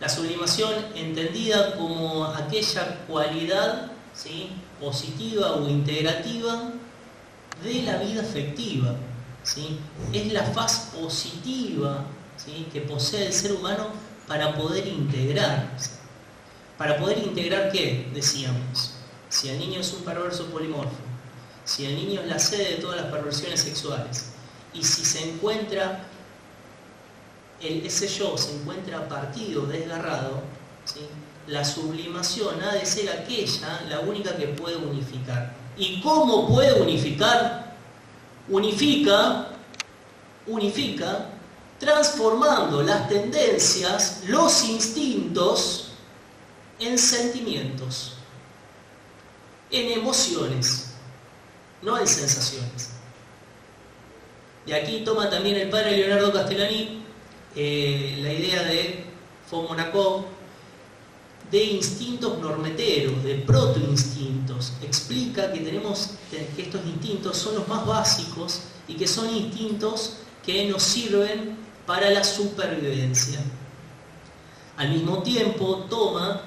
La sublimación entendida como aquella cualidad, ¿sí?, positiva o integrativa de la vida afectiva, ¿sí? Es la faz positiva, ¿sí?, que posee el ser humano para poder integrar. ¿Para poder integrar qué? Decíamos, si el niño es un perverso polimorfo, si el niño es la sede de todas las perversiones sexuales, y si se encuentra ese yo se encuentra partido, desgarrado, ¿sí? La sublimación ha de ser aquella, la única que puede unificar. ¿Y cómo puede unificar? Unifica transformando las tendencias, los instintos, en sentimientos, en emociones, no en sensaciones. De aquí toma también el padre Leonardo Castellani la idea de Fomonakov de instintos normeteros, de protoinstintos. Explica que que estos instintos son los más básicos y que son instintos que nos sirven para la supervivencia. Al mismo tiempo toma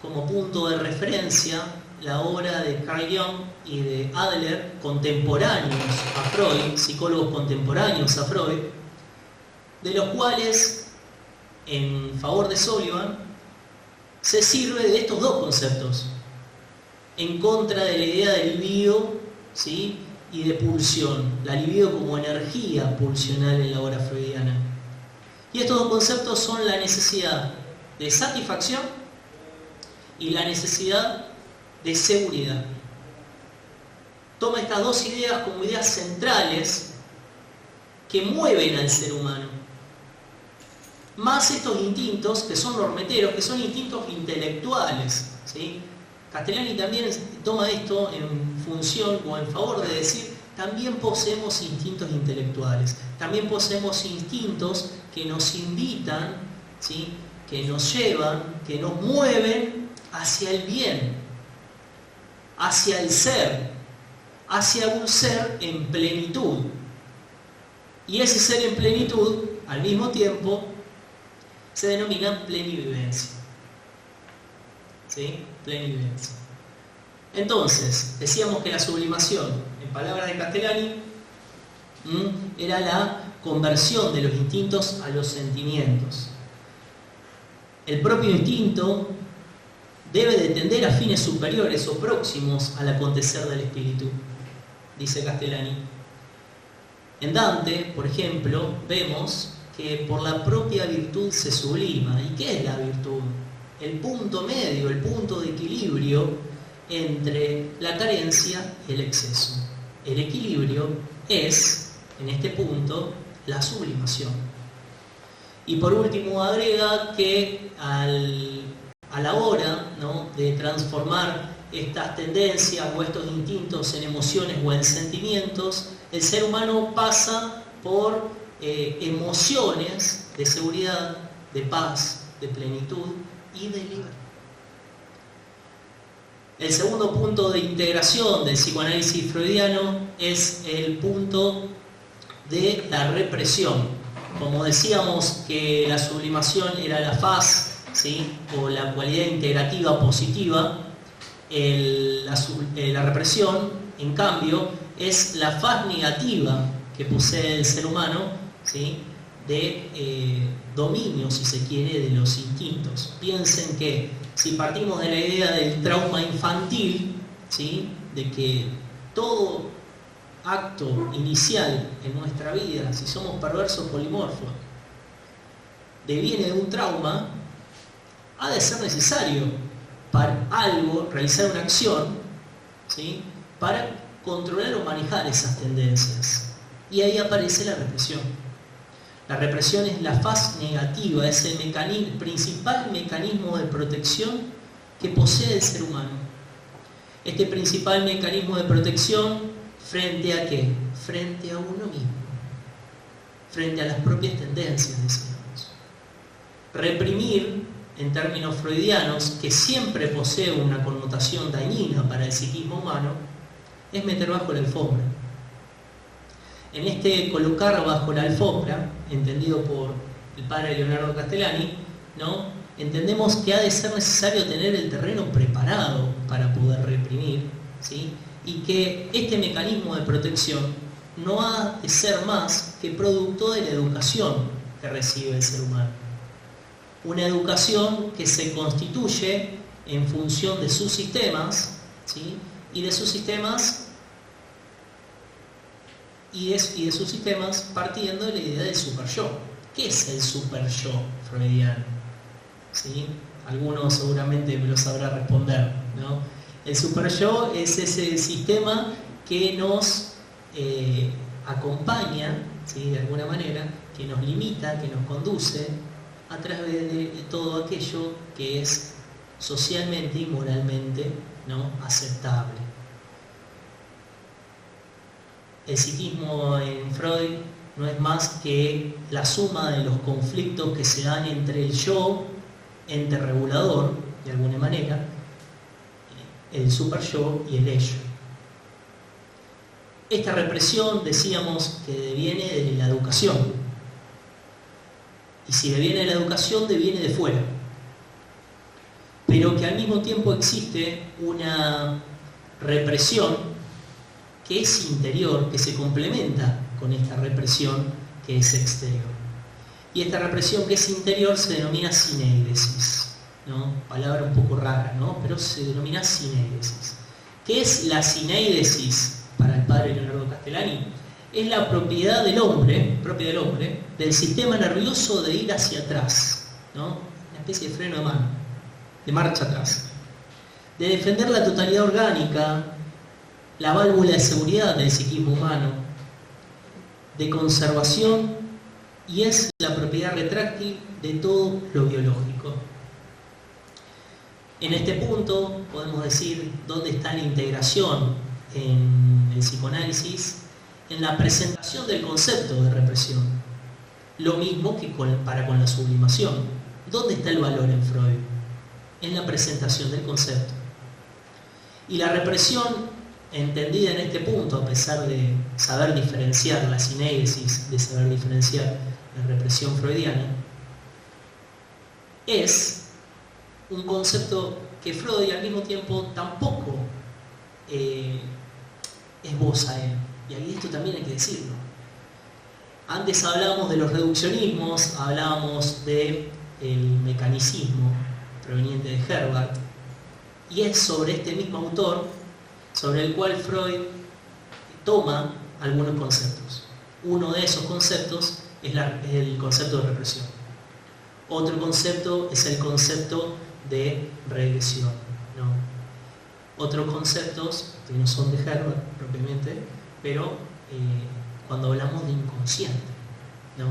como punto de referencia la obra de Carl Jung y de Adler, contemporáneos a Freud, psicólogos contemporáneos a Freud, de los cuales, en favor de Sullivan, se sirve de estos dos conceptos, en contra de la idea de libido, ¿sí?, y de pulsión, la libido como energía pulsional en la obra freudiana. Y estos dos conceptos son la necesidad de satisfacción y la necesidad de seguridad. Toma estas dos ideas como ideas centrales que mueven al ser humano, más estos instintos que son normeteros, que son instintos intelectuales, ¿sí? Castellani también toma esto en función o en favor de decir, también poseemos instintos intelectuales, también poseemos instintos que nos invitan, ¿sí?, que nos llevan, que nos mueven hacia el bien, hacia el ser, hacia un ser en plenitud. Y ese ser en plenitud, al mismo tiempo, se denomina plenivivencia. ¿Sí? Plenivivencia. Entonces, decíamos que la sublimación, en palabras de Castellani, era la conversión de los instintos a los sentimientos. El propio instinto debe de tender a fines superiores o próximos al acontecer del espíritu, dice Castellani. En Dante, por ejemplo, vemos que por la propia virtud se sublima. ¿Y qué es la virtud? El punto medio, el punto de equilibrio entre la carencia y el exceso. El equilibrio es, en este punto, la sublimación. Y por último agrega que a la hora, ¿no?, de transformar estas tendencias o estos instintos en emociones o en sentimientos, el ser humano pasa por emociones de seguridad, de paz, de plenitud y de libertad. El segundo punto de integración del psicoanálisis freudiano es el punto de la represión. Como decíamos que la sublimación era la faz, ¿sí?, o la cualidad integrativa positiva, la represión, en cambio, es la faz negativa que posee el ser humano, ¿sí?, de dominio, si se quiere, de los instintos. Piensen que si partimos de la idea del trauma infantil, ¿sí?, de que todo acto inicial en nuestra vida, si somos perversos polimorfos, deviene de un trauma, ha de ser necesario para algo, realizar una acción, ¿sí?, para controlar o manejar esas tendencias. Y ahí aparece la represión. La represión es la faz negativa, es el principal mecanismo de protección que posee el ser humano. Este principal mecanismo de protección, ¿frente a qué? Frente a uno mismo, frente a las propias tendencias, decíamos. Reprimir, en términos freudianos, que siempre posee una connotación dañina para el psiquismo humano, es meter bajo la alfombra. En este colocar bajo la alfombra, entendido por el padre Leonardo Castellani, ¿no?, entendemos que ha de ser necesario tener el terreno preparado para poder reprimir, ¿sí?, y que este mecanismo de protección no ha de ser más que producto de la educación que recibe el ser humano. Una educación que se constituye en función de sus sistemas, ¿sí?, y de sus sistemas partiendo de la idea del super yo. ¿Qué es el super yo freudiano? ¿Sí? Algunos seguramente me lo sabrá responder, ¿no? El super yo es ese sistema que nos acompaña, ¿sí? De alguna manera, que nos limita, que nos conduce a través de todo aquello que es socialmente y moralmente, ¿no?, aceptable. El psiquismo en Freud no es más que la suma de los conflictos que se dan entre el yo, ente regulador, de alguna manera, el super yo y el ello. Esta represión, decíamos, que deviene de la educación. Y si deviene de la educación, deviene de fuera. Pero que al mismo tiempo existe una represión que es interior, que se complementa con esta represión que es exterior. Y esta represión que es interior se denomina sineidesis, ¿no? Palabra un poco rara, ¿no? Pero se denomina sineidesis. ¿Qué es la sineidesis para el padre Leonardo Castellani? Es la propiedad del hombre, del sistema nervioso de ir hacia atrás, ¿no? Una especie de freno de mano, de marcha atrás, de defender la totalidad orgánica, la válvula de seguridad del psiquismo humano, de conservación, y es la propiedad retráctil de todo lo biológico. En este punto podemos decir dónde está la integración en el psicoanálisis, en la presentación del concepto de represión. Lo mismo que para con la sublimación. ¿Dónde está el valor en Freud? En la presentación del concepto. Y la represión, entendida en este punto, a pesar de saber diferenciar la sineidesis, de saber diferenciar la represión freudiana, es un concepto que Freud al mismo tiempo tampoco esboza él. Y ahí esto también hay que decirlo. Antes hablábamos de los reduccionismos, hablábamos del mecanicismo proveniente de Herbart, y es sobre este mismo autor sobre el cual Freud toma algunos conceptos. Uno de esos conceptos es el concepto de represión. Otro concepto es el concepto de regresión, ¿no? Otros conceptos que no son de Herbart propiamente, pero cuando hablamos de inconsciente, ¿no?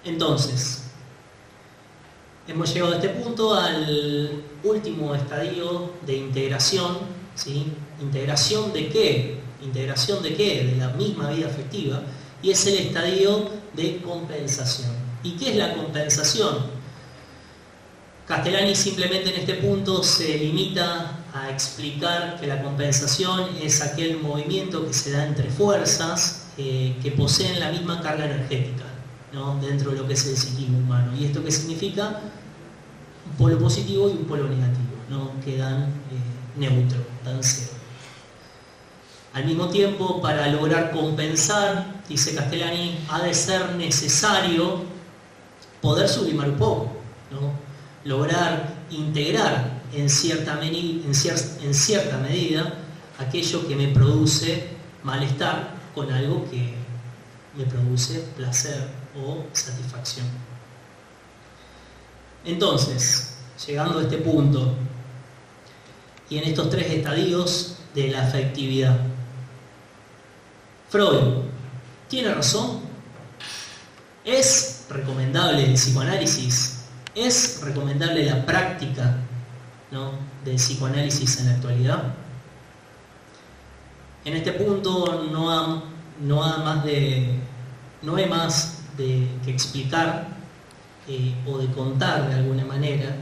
Entonces, hemos llegado a este punto al último estadio de integración, ¿sí? ¿Integración de qué? ¿Integración de qué? De la misma vida afectiva, y es el estadio de compensación. ¿Y qué es la compensación? Castellani simplemente en este punto se limita a explicar que la compensación es aquel movimiento que se da entre fuerzas que poseen la misma carga energética, ¿no?, dentro de lo que es el psiquismo humano. ¿Y esto qué significa? Un polo positivo y un polo negativo, ¿no?, que dan neutro, dan cero. Al mismo tiempo, para lograr compensar, dice Castellani, ha de ser necesario poder sublimar un poco, ¿no?, lograr integrar en cierta medida aquello que me produce malestar con algo que me produce placer o satisfacción. Entonces, llegando a este punto y en estos tres estadios de la afectividad, Freud tiene razón. ¿Es recomendable el psicoanálisis? ¿Es recomendable la práctica, ¿no?, del psicoanálisis en la actualidad? En este punto no hay más que explicar o de contar de alguna manera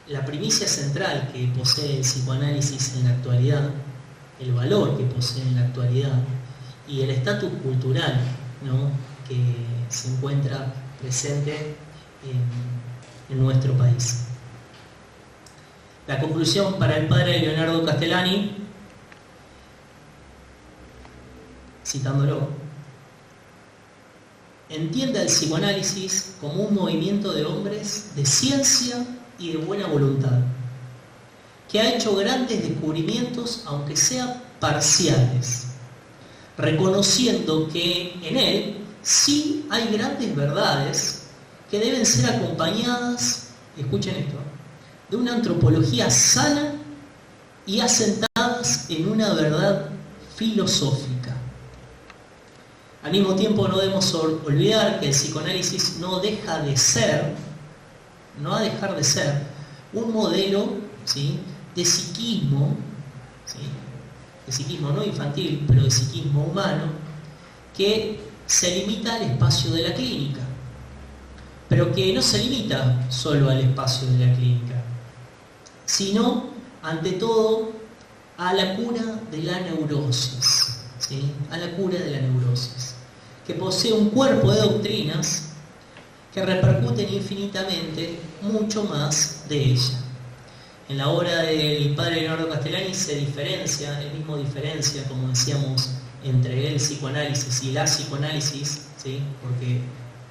la primicia central que posee el psicoanálisis en la actualidad, el valor que posee en la actualidad y el estatus cultural, ¿no?, que se encuentra presente en nuestro país. La conclusión para el padre Leonardo Castellani, citándolo: entiende al psicoanálisis como un movimiento de hombres de ciencia y de buena voluntad, que ha hecho grandes descubrimientos, aunque sean parciales, reconociendo que en él sí hay grandes verdades que deben ser acompañadas, escuchen esto, de una antropología sana y asentadas en una verdad filosófica. Al mismo tiempo no debemos olvidar que el psicoanálisis no deja de ser, no va a dejar de ser un modelo, ¿sí?, de psiquismo, ¿sí?, de psiquismo no infantil, pero de psiquismo humano, que se limita al espacio de la clínica, pero que no se limita solo al espacio de la clínica, sino, ante todo, a la cura de la neurosis, ¿sí?, a la cura de la neurosis, que posee un cuerpo de doctrinas que repercuten infinitamente mucho más de ella. En la obra del padre Leonardo Castellani se diferencia, él mismo diferencia, como decíamos, entre el psicoanálisis y la psicoanálisis, ¿sí?, porque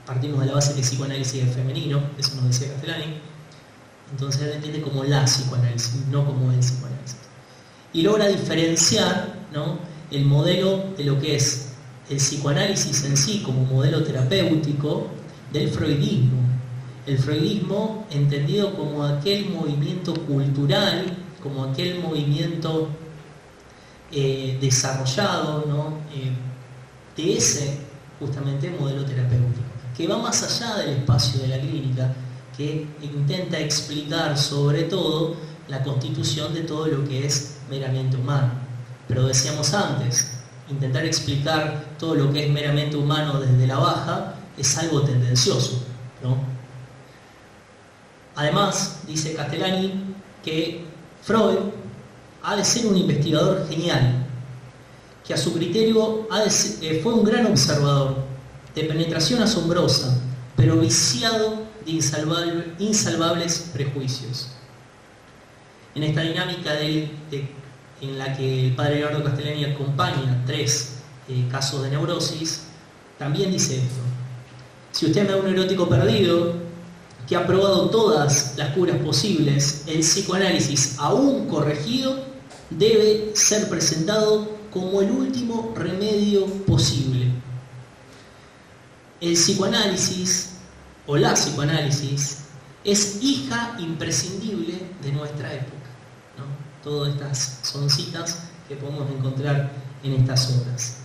partimos de la base que el psicoanálisis es femenino, eso nos decía Castellani, entonces él entiende como la psicoanálisis, no como el psicoanálisis. Y logra diferenciar, ¿no?, el modelo de lo que es el psicoanálisis en sí como modelo terapéutico del freudismo. El freudismo entendido como aquel movimiento cultural, como aquel movimiento desarrollado, ¿no?, de ese justamente modelo terapéutico, que va más allá del espacio de la clínica, que intenta explicar sobre todo la constitución de todo lo que es meramente humano. Pero decíamos antes, intentar explicar todo lo que es meramente humano desde la baja es algo tendencioso, ¿no? Además, dice Castellani que Freud ha de ser un investigador genial, que a su criterio fue un gran observador, de penetración asombrosa, pero viciado de insalvables prejuicios. En esta dinámica en la que el padre Leonardo Castellani acompaña 3 casos de neurosis, también dice esto: si usted me da un neurótico perdido que ha probado todas las curas posibles, el psicoanálisis aún corregido debe ser presentado como el último remedio posible. El psicoanálisis o la psicoanálisis es hija imprescindible de nuestra época, ¿no? Todas estas son citas que podemos encontrar en estas obras.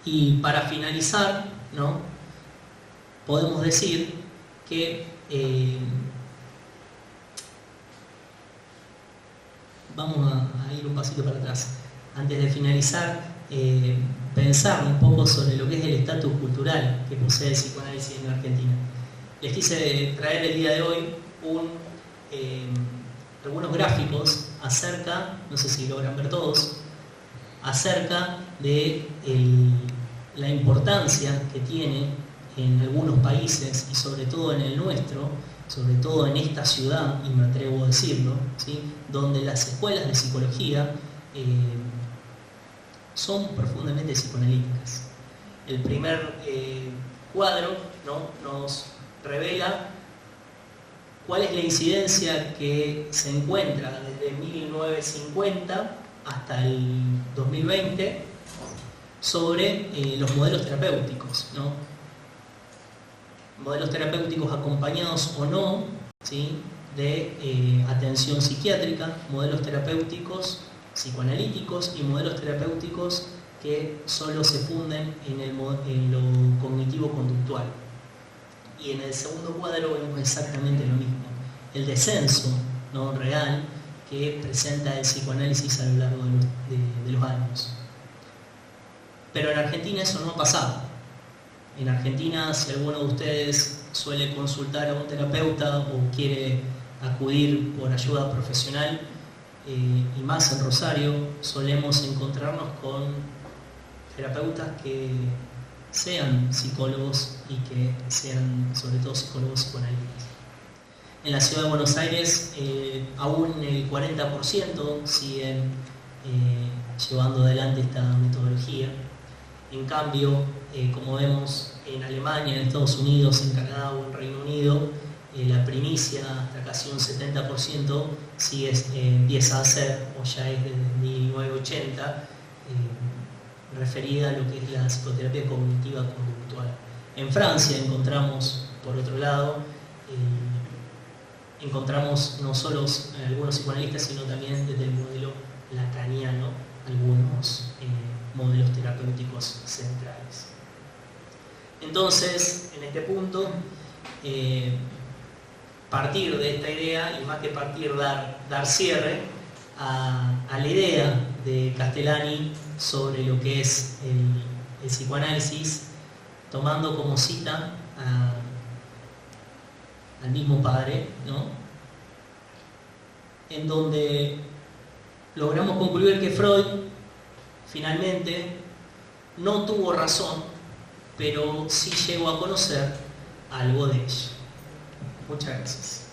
Y para finalizar, ¿no?, podemos decir que vamos a ir un pasito para atrás. Antes de finalizar, pensar un poco sobre lo que es el estatus cultural que posee el psicoanálisis en Argentina. Les quise traer el día de hoy algunos gráficos acerca, no sé si logran ver todos, acerca de la importancia que tiene en algunos países y sobre todo en el nuestro, sobre todo en esta ciudad, y me atrevo a decirlo, ¿sí?, donde las escuelas de psicología son profundamente psicoanalíticas. El primer cuadro, ¿no?, nos revela cuál es la incidencia que se encuentra desde 1950 hasta el 2020 sobre los modelos terapéuticos, ¿no? Modelos terapéuticos acompañados o no, ¿sí?, de atención psiquiátrica, modelos terapéuticos psicoanalíticos y modelos terapéuticos que solo se funden en lo cognitivo-conductual. Y en el segundo cuadro vemos exactamente lo mismo, el descenso, ¿no?, real que presenta el psicoanálisis a lo largo de los años. Pero en Argentina eso no ha pasado. En Argentina, si alguno de ustedes suele consultar a un terapeuta o quiere acudir por ayuda profesional, y más en Rosario, solemos encontrarnos con terapeutas que sean psicólogos y que sean sobre todo psicólogos psicoanalíticos. En la ciudad de Buenos Aires aún el 40% siguen llevando adelante esta metodología. En cambio, como vemos en Alemania, en Estados Unidos, en Canadá o en Reino Unido, la primicia, hasta casi un 70%, sí empieza a ser, o ya es desde 1980, referida a lo que es la psicoterapia cognitiva conductual. En Francia encontramos, por otro lado, encontramos no solo algunos psicoanalistas, sino también desde el modelo lacaniano algunos modelos terapéuticos centrales. Entonces, en este punto, partir de esta idea, y más que partir, dar cierre a la idea de Castellani sobre lo que es el psicoanálisis, tomando como cita al mismo padre, ¿no? En donde logramos concluir que Freud finalmente no tuvo razón, pero sí llegó a conocer algo de ella. Muchas gracias.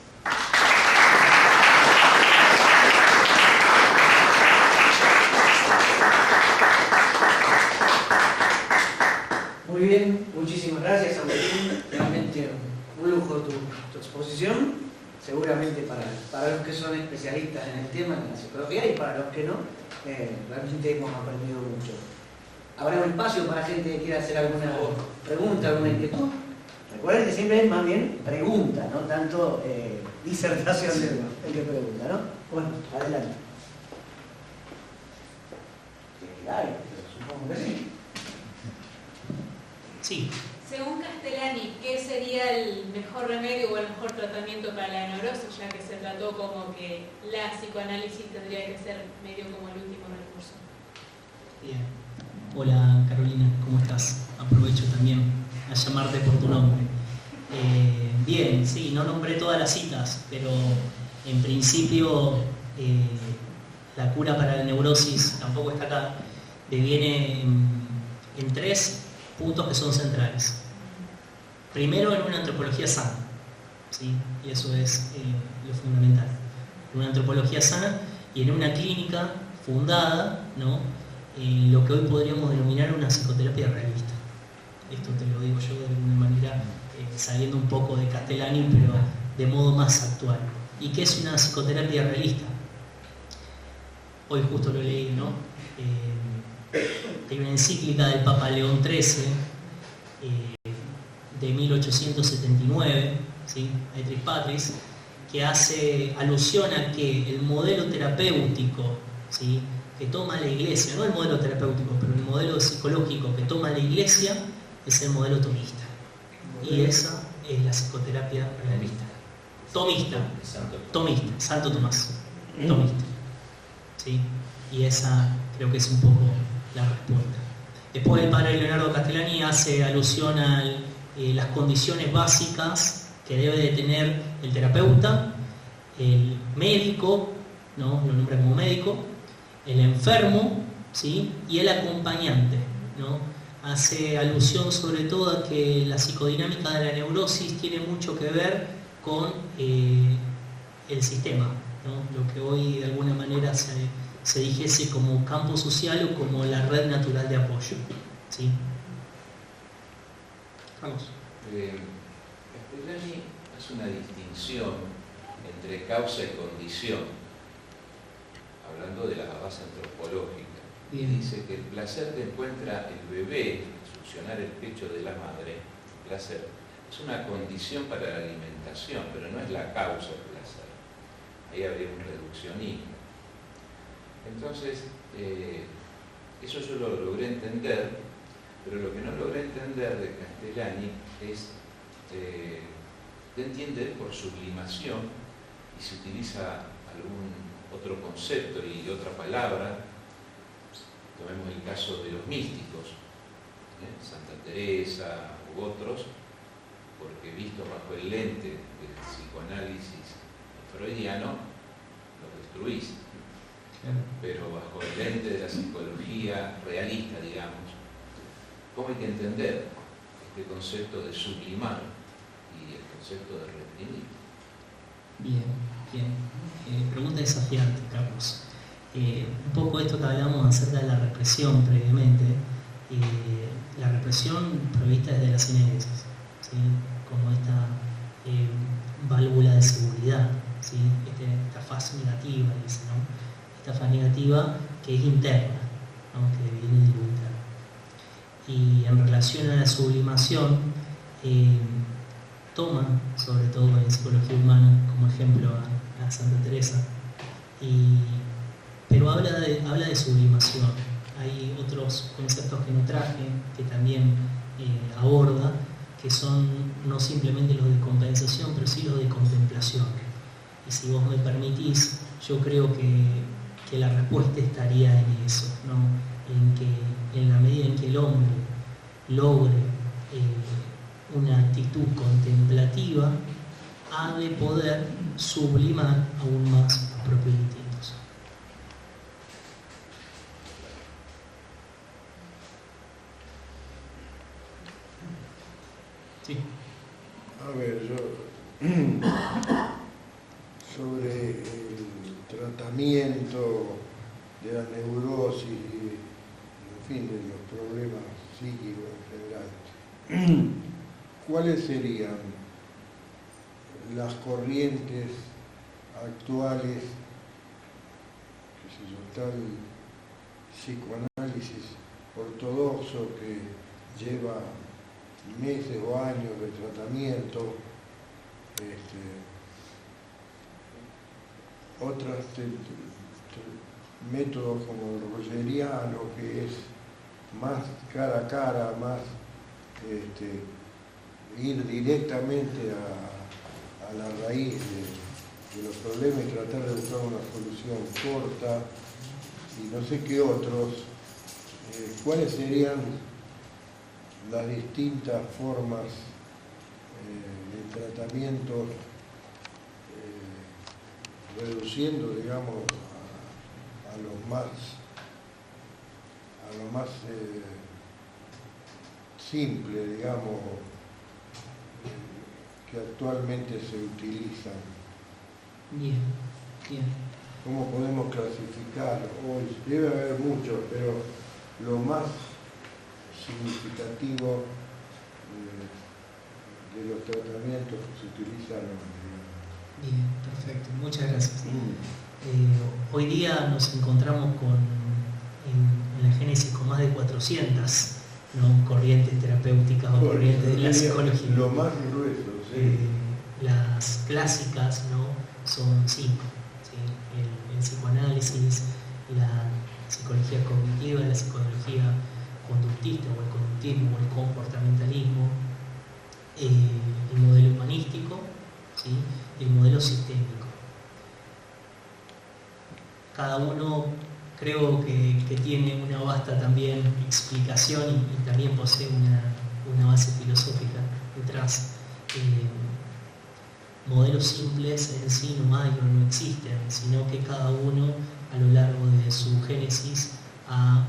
Muy bien, muchísimas gracias, Agustín. Realmente un lujo tu exposición. Seguramente para los que son especialistas en el tema, en la psicología, y para los que no, realmente hemos aprendido mucho. ¿Habrá un espacio para gente que quiera hacer alguna pregunta, alguna inquietud? Recuerden que siempre es más bien pregunta, no tanto disertación del que pregunta, ¿no? Bueno, adelante. Ay, supongo que sí. Sí. Según Castellani, ¿qué sería el mejor remedio o el mejor tratamiento para la neurosis, ya que se trató como que la psicoanálisis tendría que ser medio como el último recurso? Bien. Hola Carolina, ¿cómo estás? Aprovecho también a llamarte por tu nombre. Bien, sí, no nombré todas las citas, pero en principio la cura para la neurosis, tampoco está acá, deviene en 3 puntos que son centrales. Primero, en una antropología sana, ¿sí? Y eso es lo fundamental. En una antropología sana y en una clínica fundada, ¿no?, en lo que hoy podríamos denominar una psicoterapia realista. Esto te lo digo yo de alguna manera, saliendo un poco de Castellani, pero de modo más actual. ¿Y qué es una psicoterapia realista? Hoy justo lo leí, ¿no? Hay una encíclica del Papa León XIII de 1879, ¿sí?, Aetris Patris, que hace alusión a que el modelo terapéutico, ¿sí?, que toma la Iglesia, no el modelo terapéutico, pero el modelo psicológico que toma la Iglesia es el modelo tomista. Y esa es la psicoterapia realista. Tomista, Santo Tomás, tomista. ¿Sí? Y esa creo que es un poco la respuesta. Después el padre Leonardo Castellani hace alusión a las condiciones básicas que debe de tener el terapeuta, el médico, ¿no?, lo nombra como médico, el enfermo, ¿sí?, y el acompañante, ¿no? Hace alusión sobre todo a que la psicodinámica de la neurosis tiene mucho que ver con el sistema, ¿no?, lo que hoy de alguna manera se dijese como campo social o como la red natural de apoyo, ¿sí? Vamos. Castellani hace una distinción entre causa y condición, hablando de la base antropológica. Y dice que el placer que encuentra el bebé al succionar el pecho de la madre, el placer, es una condición para la alimentación, pero no es la causa del placer. Ahí habría un reduccionismo. Entonces, eso yo lo logré entender, pero lo que no logré entender de Castellani es que entiende por sublimación, y se utiliza algún otro concepto y otra palabra. Tomemos el caso de los místicos, Santa Teresa u otros, porque visto bajo el lente del psicoanálisis freudiano, los destruís. Pero bajo el lente de la psicología realista, digamos, ¿cómo hay que entender este concepto de sublimar y el concepto de reprimir? Bien, bien. Pregunta desafiante, Carlos. Un poco esto que hablamos acerca de la represión previamente, la represión provista desde la sineresis, ¿sí?, como esta válvula de seguridad, ¿sí?, esta faz negativa, dice, ¿no?, esta faz negativa que es interna, ¿no?, que viene de lo interno. relación a la sublimación toma, sobre todo en psicología humana, como ejemplo a Santa Teresa, pero habla de sublimación. Hay otros conceptos que no traje, que también aborda, que son no simplemente los de compensación, pero sí los de contemplación. Y si vos me permitís, yo creo que la respuesta estaría en eso, ¿no? En que en la medida en que el hombre logre una actitud contemplativa, ha de poder sublimar aún más los propios instintos. Sí. A ver, yo sobre el tratamiento de la neurosis y, en fin, de los problemas psíquicos en general, ¿cuáles serían las corrientes actuales, qué sé yo, tal psicoanálisis ortodoxo que lleva meses o años de tratamiento, otros métodos como el rogeriano, que es más cara a cara, más ir directamente a la raíz de los problemas y tratar de buscar una solución corta, y no sé qué otros, ¿cuáles serían las distintas formas de tratamiento, reduciendo, digamos, a lo más simple, digamos, que actualmente se utilizan? Bien, bien. ¿Cómo podemos clasificar hoy? Debe haber muchos, pero lo más significativo de los tratamientos que se utilizan hoy. Bien, perfecto, muchas gracias. Hoy día nos encontramos en la génesis con más de 400, ¿no?, corrientes terapéuticas o corrientes de la psicología. Lo más grueso, sí. Las clásicas, ¿no?, son 5. ¿Sí? El psicoanálisis, la psicología cognitiva, la psicología conductista o el conductismo o el comportamentalismo, el modelo humanístico, ¿sí?, y el modelo sistémico. Cada uno creo que tiene una vasta también explicación y también posee una base filosófica detrás. Modelos simples en sí no hay o no existen, sino que cada uno a lo largo de su génesis ha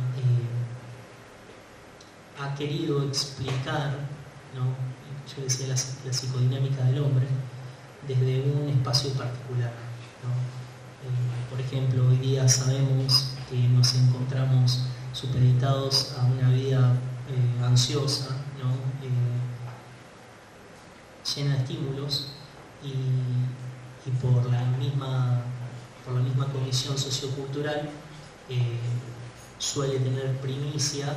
querido explicar, ¿no?, yo decía la psicodinámica del hombre desde un espacio particular, ¿no? Por ejemplo, hoy día sabemos que nos encontramos supeditados a una vida ansiosa, ¿no?, llena de estímulos, y por la misma condición sociocultural suele tener primicia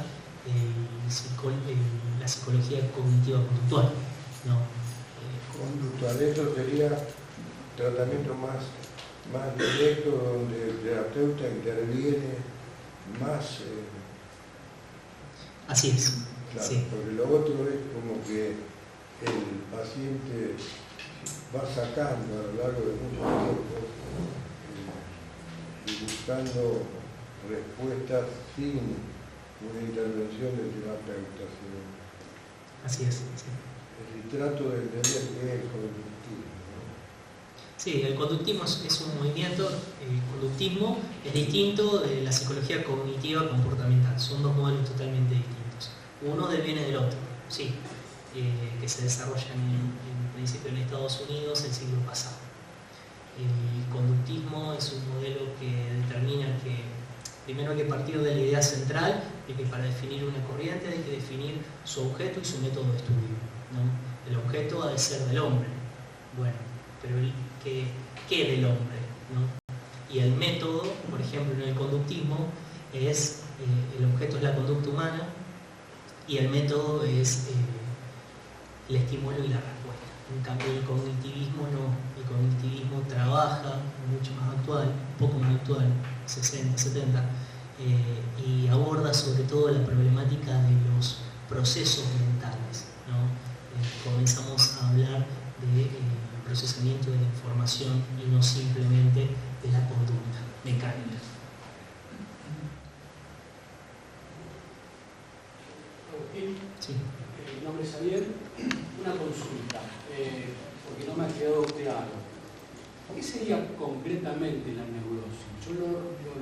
la psicología cognitiva conductual, ¿no? Conductual, esto sería tratamiento más directo, donde el terapeuta interviene más. Así es. Claro, sí. Porque lo otro es como que el paciente va sacando a lo largo de mucho tiempo y buscando respuestas sin una intervención del terapeuta. Así es. Sí. Y trato de entender qué es el conductismo, ¿no? Sí, el conductismo es un movimiento. El conductismo es distinto de la psicología cognitiva comportamental. Son dos modelos totalmente distintos. Uno deviene del otro, sí, que se desarrollan en principio en Estados Unidos el siglo pasado. El conductismo es un modelo que determina que primero hay que partir de la idea central de que para definir una corriente hay que definir su objeto y su método de estudio, ¿no? El objeto ha de ser del hombre, bueno, pero ¿qué del hombre, ¿no? Y el método, por ejemplo, en el conductismo, el objeto es la conducta humana y el método es el estímulo y la respuesta. En cambio el cognitivismo no, el cognitivismo trabaja mucho más actual, un poco más actual, 60, 70, y aborda sobre todo la problemática de los procesos mentales, ¿no? Comenzamos a hablar de procesamiento de la información y no simplemente de la conducta mecánica. Sí. Mi nombre es Javier. Una consulta, porque no me ha quedado claro. ¿Qué sería concretamente la neurosis? Yo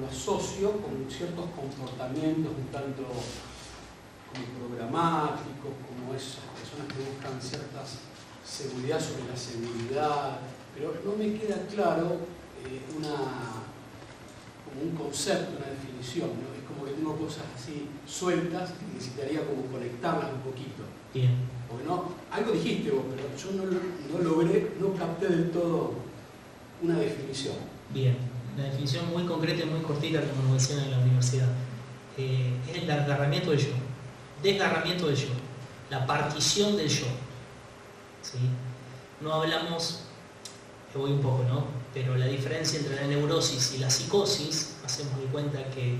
lo asocio con ciertos comportamientos un tanto como programáticos, como esas personas que buscan ciertas seguridad sobre la seguridad, pero no me queda claro como un concepto, una definición, ¿no? Es como que tengo cosas así sueltas que necesitaría como conectarlas un poquito. Bien. Porque no, algo dijiste vos, pero yo no logré, no capté del todo una definición. Bien, la definición muy concreta y muy cortita, como nos decían en la universidad, es el desgarramiento del yo, desgarramiento del yo, la partición del yo. ¿Sí? No hablamos, me voy un poco, ¿no? Pero la diferencia entre la neurosis y la psicosis, hacemos de cuenta que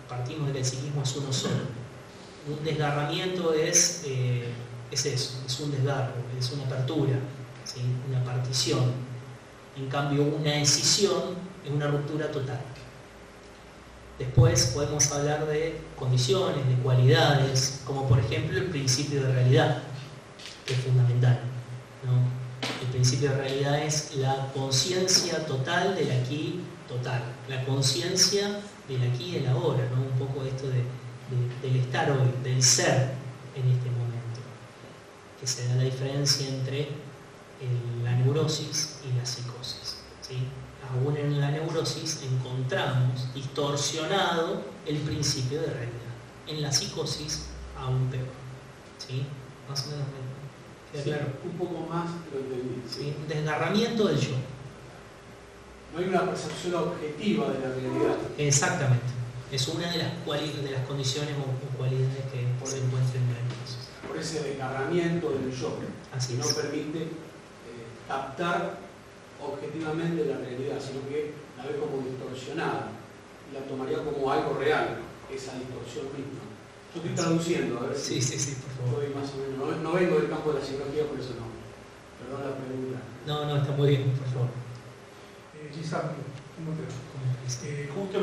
partimos de que el psiquismo es uno solo. Un desgarramiento es eso, es un desgarro, es una apertura, ¿sí? Una partición. En cambio, una escisión es una ruptura total. Después podemos hablar de condiciones, de cualidades, como por ejemplo el principio de realidad, que es fundamental, ¿no? El principio de realidad es la conciencia total del aquí total, la conciencia del aquí y del ahora, ¿no? Un poco esto del estar hoy, del ser en este momento, que se da la diferencia entre la neurosis y la psicosis, ¿sí? Aún en la neurosis encontramos distorsionado el principio de realidad. En la psicosis aún peor, ¿sí? Más o menos queda claro. Un poco más lo entendí. ¿Sí? Un desgarramiento del yo. No hay una percepción objetiva de la realidad. Exactamente. Es una de las condiciones o cualidades que se encuentran en la neurosis. Por ese desgarramiento del yo, Así que no es. permite captar objetivamente la realidad, sino que la ve como distorsionada y la tomaría como algo real, esa distorsión misma. Yo estoy traduciendo, a ver si Sí, por favor. estoy más o menos. No vengo del campo de la psicología, por eso no. Perdón la pregunta. No, está muy bien, por favor. Gisandro, ¿cómo te va? ¿Cómo Justo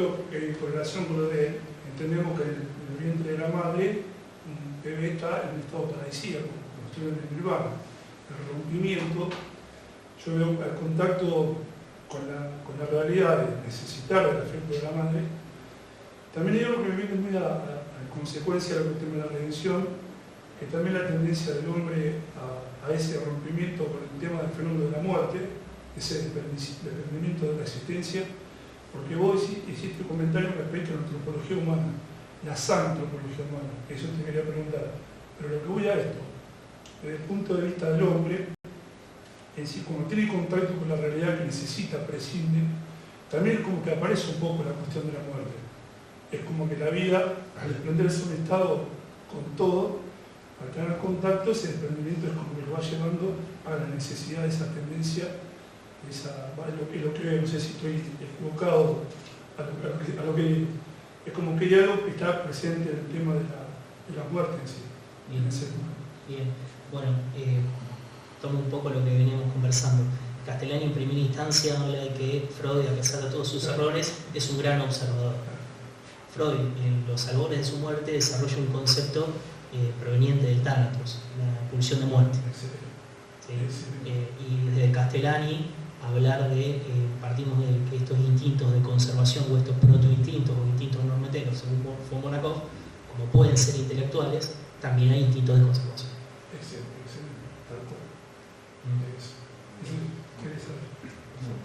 con relación con lo de, entendemos que en el vientre de la madre, un bebé está en un estado paradisíaco, como estoy en el nirvana. El rompimiento, yo veo el contacto con la realidad de necesitar el afecto de la madre. También hay algo que me viene muy a consecuencia de lo que tema de la redención, que también la tendencia del hombre a ese rompimiento con el tema del fenómeno de la muerte, ese desprendimiento de la existencia, porque vos hiciste un comentario respecto a la antropología humana, la antropología humana, eso te quería preguntar. Pero lo que voy a esto, desde el punto de vista del hombre, en sí, cuando tiene contacto con la realidad que necesita, prescinde, también es como que aparece un poco la cuestión de la muerte. Es como que la vida, al desprenderse un estado con todo, al tener contacto, ese desprendimiento es como que lo va llevando a la necesidad de esa tendencia, lo que no sé si estoy equivocado, a lo que es como que hay algo que está presente en el tema de la muerte en sí. Bien, bien. Bueno, tomo un poco lo que veníamos conversando. Castellani en primera instancia habla de que Freud, a pesar de todos sus errores, es un gran observador. Freud, en los albores de su muerte, desarrolla un concepto proveniente del tánatos, la pulsión de muerte. ¿Sí? Y desde Castellani hablar de, partimos de que estos instintos de conservación o estos protoinstintos o instintos normeteros, según von Monacov, como pueden ser intelectuales, también hay instintos de conservación.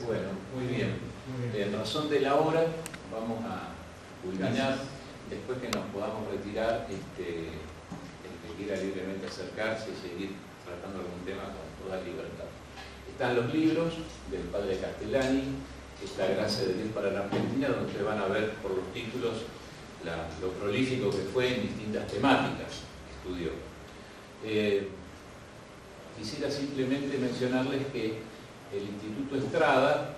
Bueno, muy bien. En razón de la hora, vamos a culminar. Después que nos podamos retirar, el que quiera libremente acercarse y seguir tratando algún tema con toda libertad. Están los libros del padre Castellani, está Gracia de Dios para la Argentina, donde ustedes van a ver por los títulos lo prolífico que fue en distintas temáticas. estudió. Quisiera simplemente mencionarles que el Instituto Estrada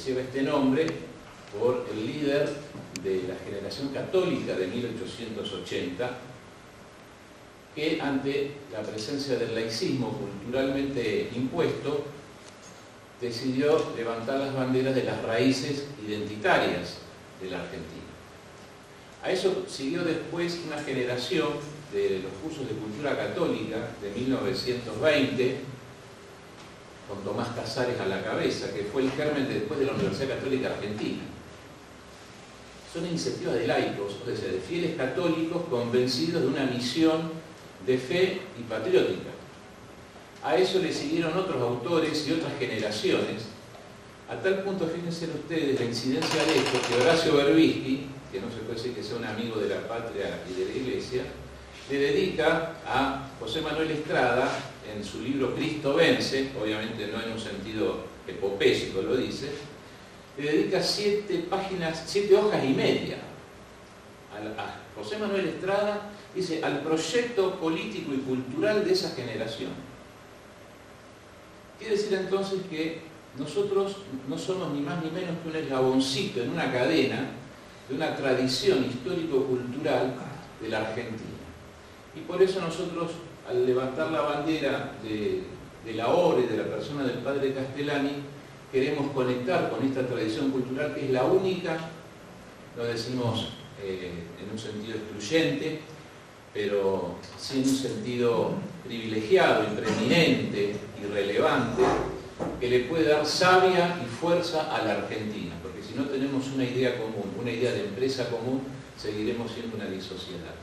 lleva este nombre por el líder de la generación católica de 1880, que ante la presencia del laicismo culturalmente impuesto, decidió levantar las banderas de las raíces identitarias de la Argentina. A eso siguió después una generación de los cursos de cultura católica de 1920, con Tomás Casares a la cabeza, que fue el germen después de la Universidad Católica Argentina. Son iniciativas de laicos, o sea, de fieles católicos convencidos de una misión de fe y patriótica. A eso le siguieron otros autores y otras generaciones, a tal punto, fíjense ustedes, la incidencia de esto, que Horacio Berbisky, que no se puede decir que sea un amigo de la patria y de la Iglesia, le dedica a José Manuel Estrada, en su libro Cristo Vence, obviamente no en un sentido epopésico lo dice, le dedica 7 hojas y media a José Manuel Estrada, dice, al proyecto político y cultural de esa generación. Quiere decir entonces que nosotros no somos ni más ni menos que un eslaboncito en una cadena de una tradición histórico-cultural de la Argentina. Y por eso nosotros, al levantar la bandera de la obra y de la persona del padre Castellani, queremos conectar con esta tradición cultural que es la única, lo decimos en un sentido excluyente, pero sí en un sentido privilegiado, preeminente y relevante, que le puede dar savia y fuerza a la Argentina, porque si no tenemos una idea común, una idea de empresa común, seguiremos siendo una disociedad.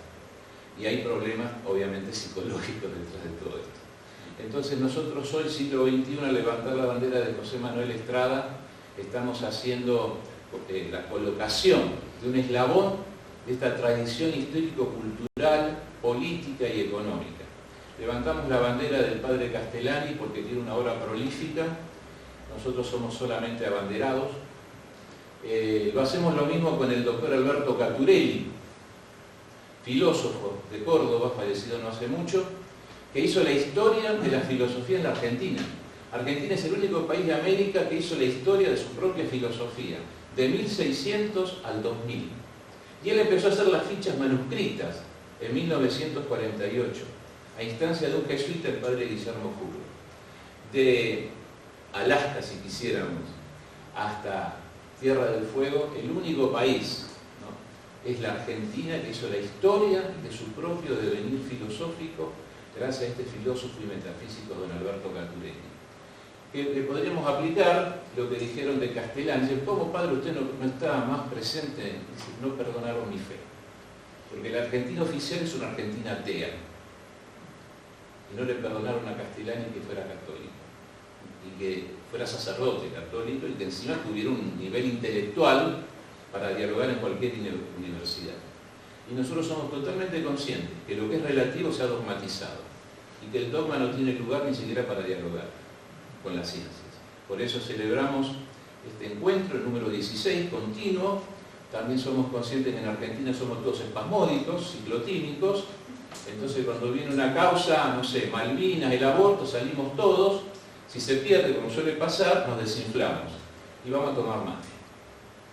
Y hay problemas, obviamente, psicológicos detrás de todo esto. Entonces nosotros hoy, siglo XXI, al levantar la bandera de José Manuel Estrada, estamos haciendo la colocación de un eslabón de esta tradición histórico-cultural, política y económica. Levantamos la bandera del padre Castellani porque tiene una obra prolífica, nosotros somos solamente abanderados. Lo hacemos lo mismo con el doctor Alberto Caturelli, filósofo de Córdoba, fallecido no hace mucho, que hizo la historia de la filosofía en la Argentina. Argentina es el único país de América que hizo la historia de su propia filosofía, de 1600 al 2000. Y él empezó a hacer las fichas manuscritas en 1948, a instancia de un jesuita, el padre Guillermo Juro. De Alaska, si quisiéramos, hasta Tierra del Fuego, el único país, ¿no?, es la Argentina, que hizo la historia de su propio devenir filosófico gracias a este filósofo y metafísico don Alberto Caturelli. Que podríamos aplicar lo que dijeron de Castellani. ¿Cómo, padre, usted no estaba más presente? Dice, no perdonaron mi fe. Porque la Argentina oficial es una Argentina atea. Y no le perdonaron a Castellani que fuera católico. Y que fuera sacerdote católico y que encima tuviera un nivel intelectual para dialogar en cualquier universidad. Y nosotros somos totalmente conscientes que lo que es relativo se ha dogmatizado y que el dogma no tiene lugar ni siquiera para dialogar con las ciencias. Por eso celebramos este encuentro, el número 16, continuo. También somos conscientes que en Argentina somos todos espasmódicos, ciclotímicos. Entonces cuando viene una causa, no sé, Malvinas, el aborto, salimos todos. Si se pierde, como suele pasar, nos desinflamos y vamos a tomar mate.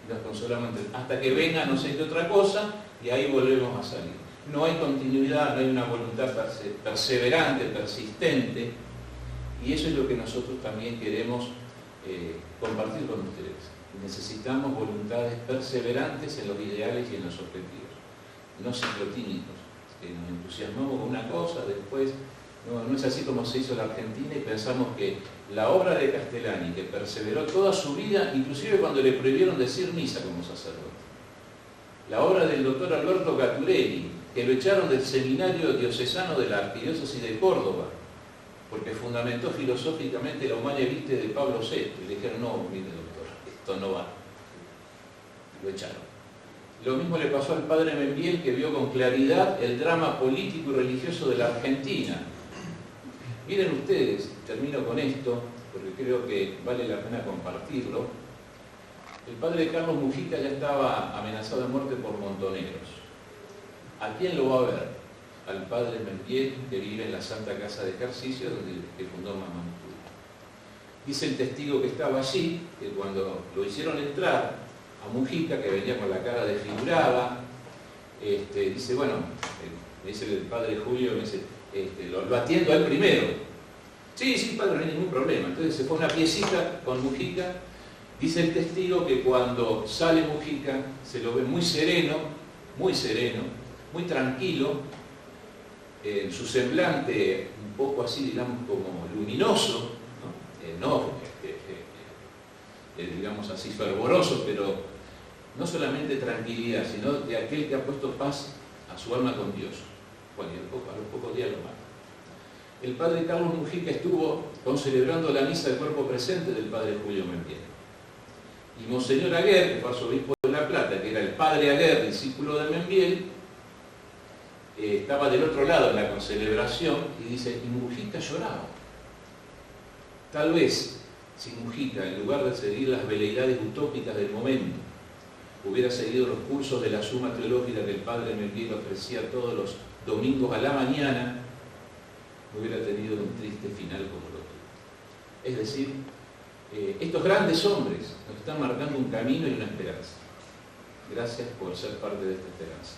Y nos consolamos hasta que venga no sé qué otra cosa y ahí volvemos a salir. No hay continuidad, no hay una voluntad perseverante, persistente. Y eso es lo que nosotros también queremos compartir con ustedes. Necesitamos voluntades perseverantes en los ideales y en los objetivos, no ciclotímicos, que nos entusiasmamos con una cosa, después no es así como se hizo la Argentina y pensamos que la obra de Castellani, que perseveró toda su vida, inclusive cuando le prohibieron decir misa como sacerdote, la obra del doctor Alberto Caturelli, que lo echaron del seminario diocesano de la Arquidiócesis de Córdoba, porque fundamentó filosóficamente la Humania Vitae de Pablo VI. Y le dijeron, no, mire doctor, esto no va. Lo echaron. Lo mismo le pasó al padre Membiel, que vio con claridad el drama político y religioso de la Argentina. Miren ustedes, termino con esto, porque creo que vale la pena compartirlo. El padre Carlos Mujica ya estaba amenazado de muerte por montoneros. ¿A quién lo va a ver? al padre Membiel, que vive en la Santa Casa de Ejercicio, donde fundó Mamantuy. Dice el testigo que estaba allí, que cuando lo hicieron entrar a Mujica, que venía con la cara desfigurada, dice, bueno, me dice el padre Julio, me dice, lo atiendo a él primero. Sí, padre, no hay ningún problema. Entonces se fue una piecita con Mujica. Dice el testigo que cuando sale Mujica se lo ve muy sereno, muy tranquilo, en su semblante un poco así, digamos, como luminoso, digamos así, fervoroso, pero no solamente tranquilidad, sino de aquel que ha puesto paz a su alma con Dios. Bueno, y a los pocos días lo mata. El padre Carlos Mujica estuvo celebrando la misa del cuerpo presente del padre Julio Membiel. Y Monseñor Aguer, que fue arzobispo de La Plata, que era el padre Aguer, discípulo de Membiel, estaba del otro lado en la concelebración y dice, y Mujica lloraba. Tal vez, si Mujica, en lugar de seguir las veleidades utópicas del momento, hubiera seguido los cursos de la Suma Teológica que el padre Membiel ofrecía todos los domingos a la mañana, no hubiera tenido un triste final como lo tuvo. Es decir, estos grandes hombres nos están marcando un camino y una esperanza. Gracias por ser parte de esta esperanza.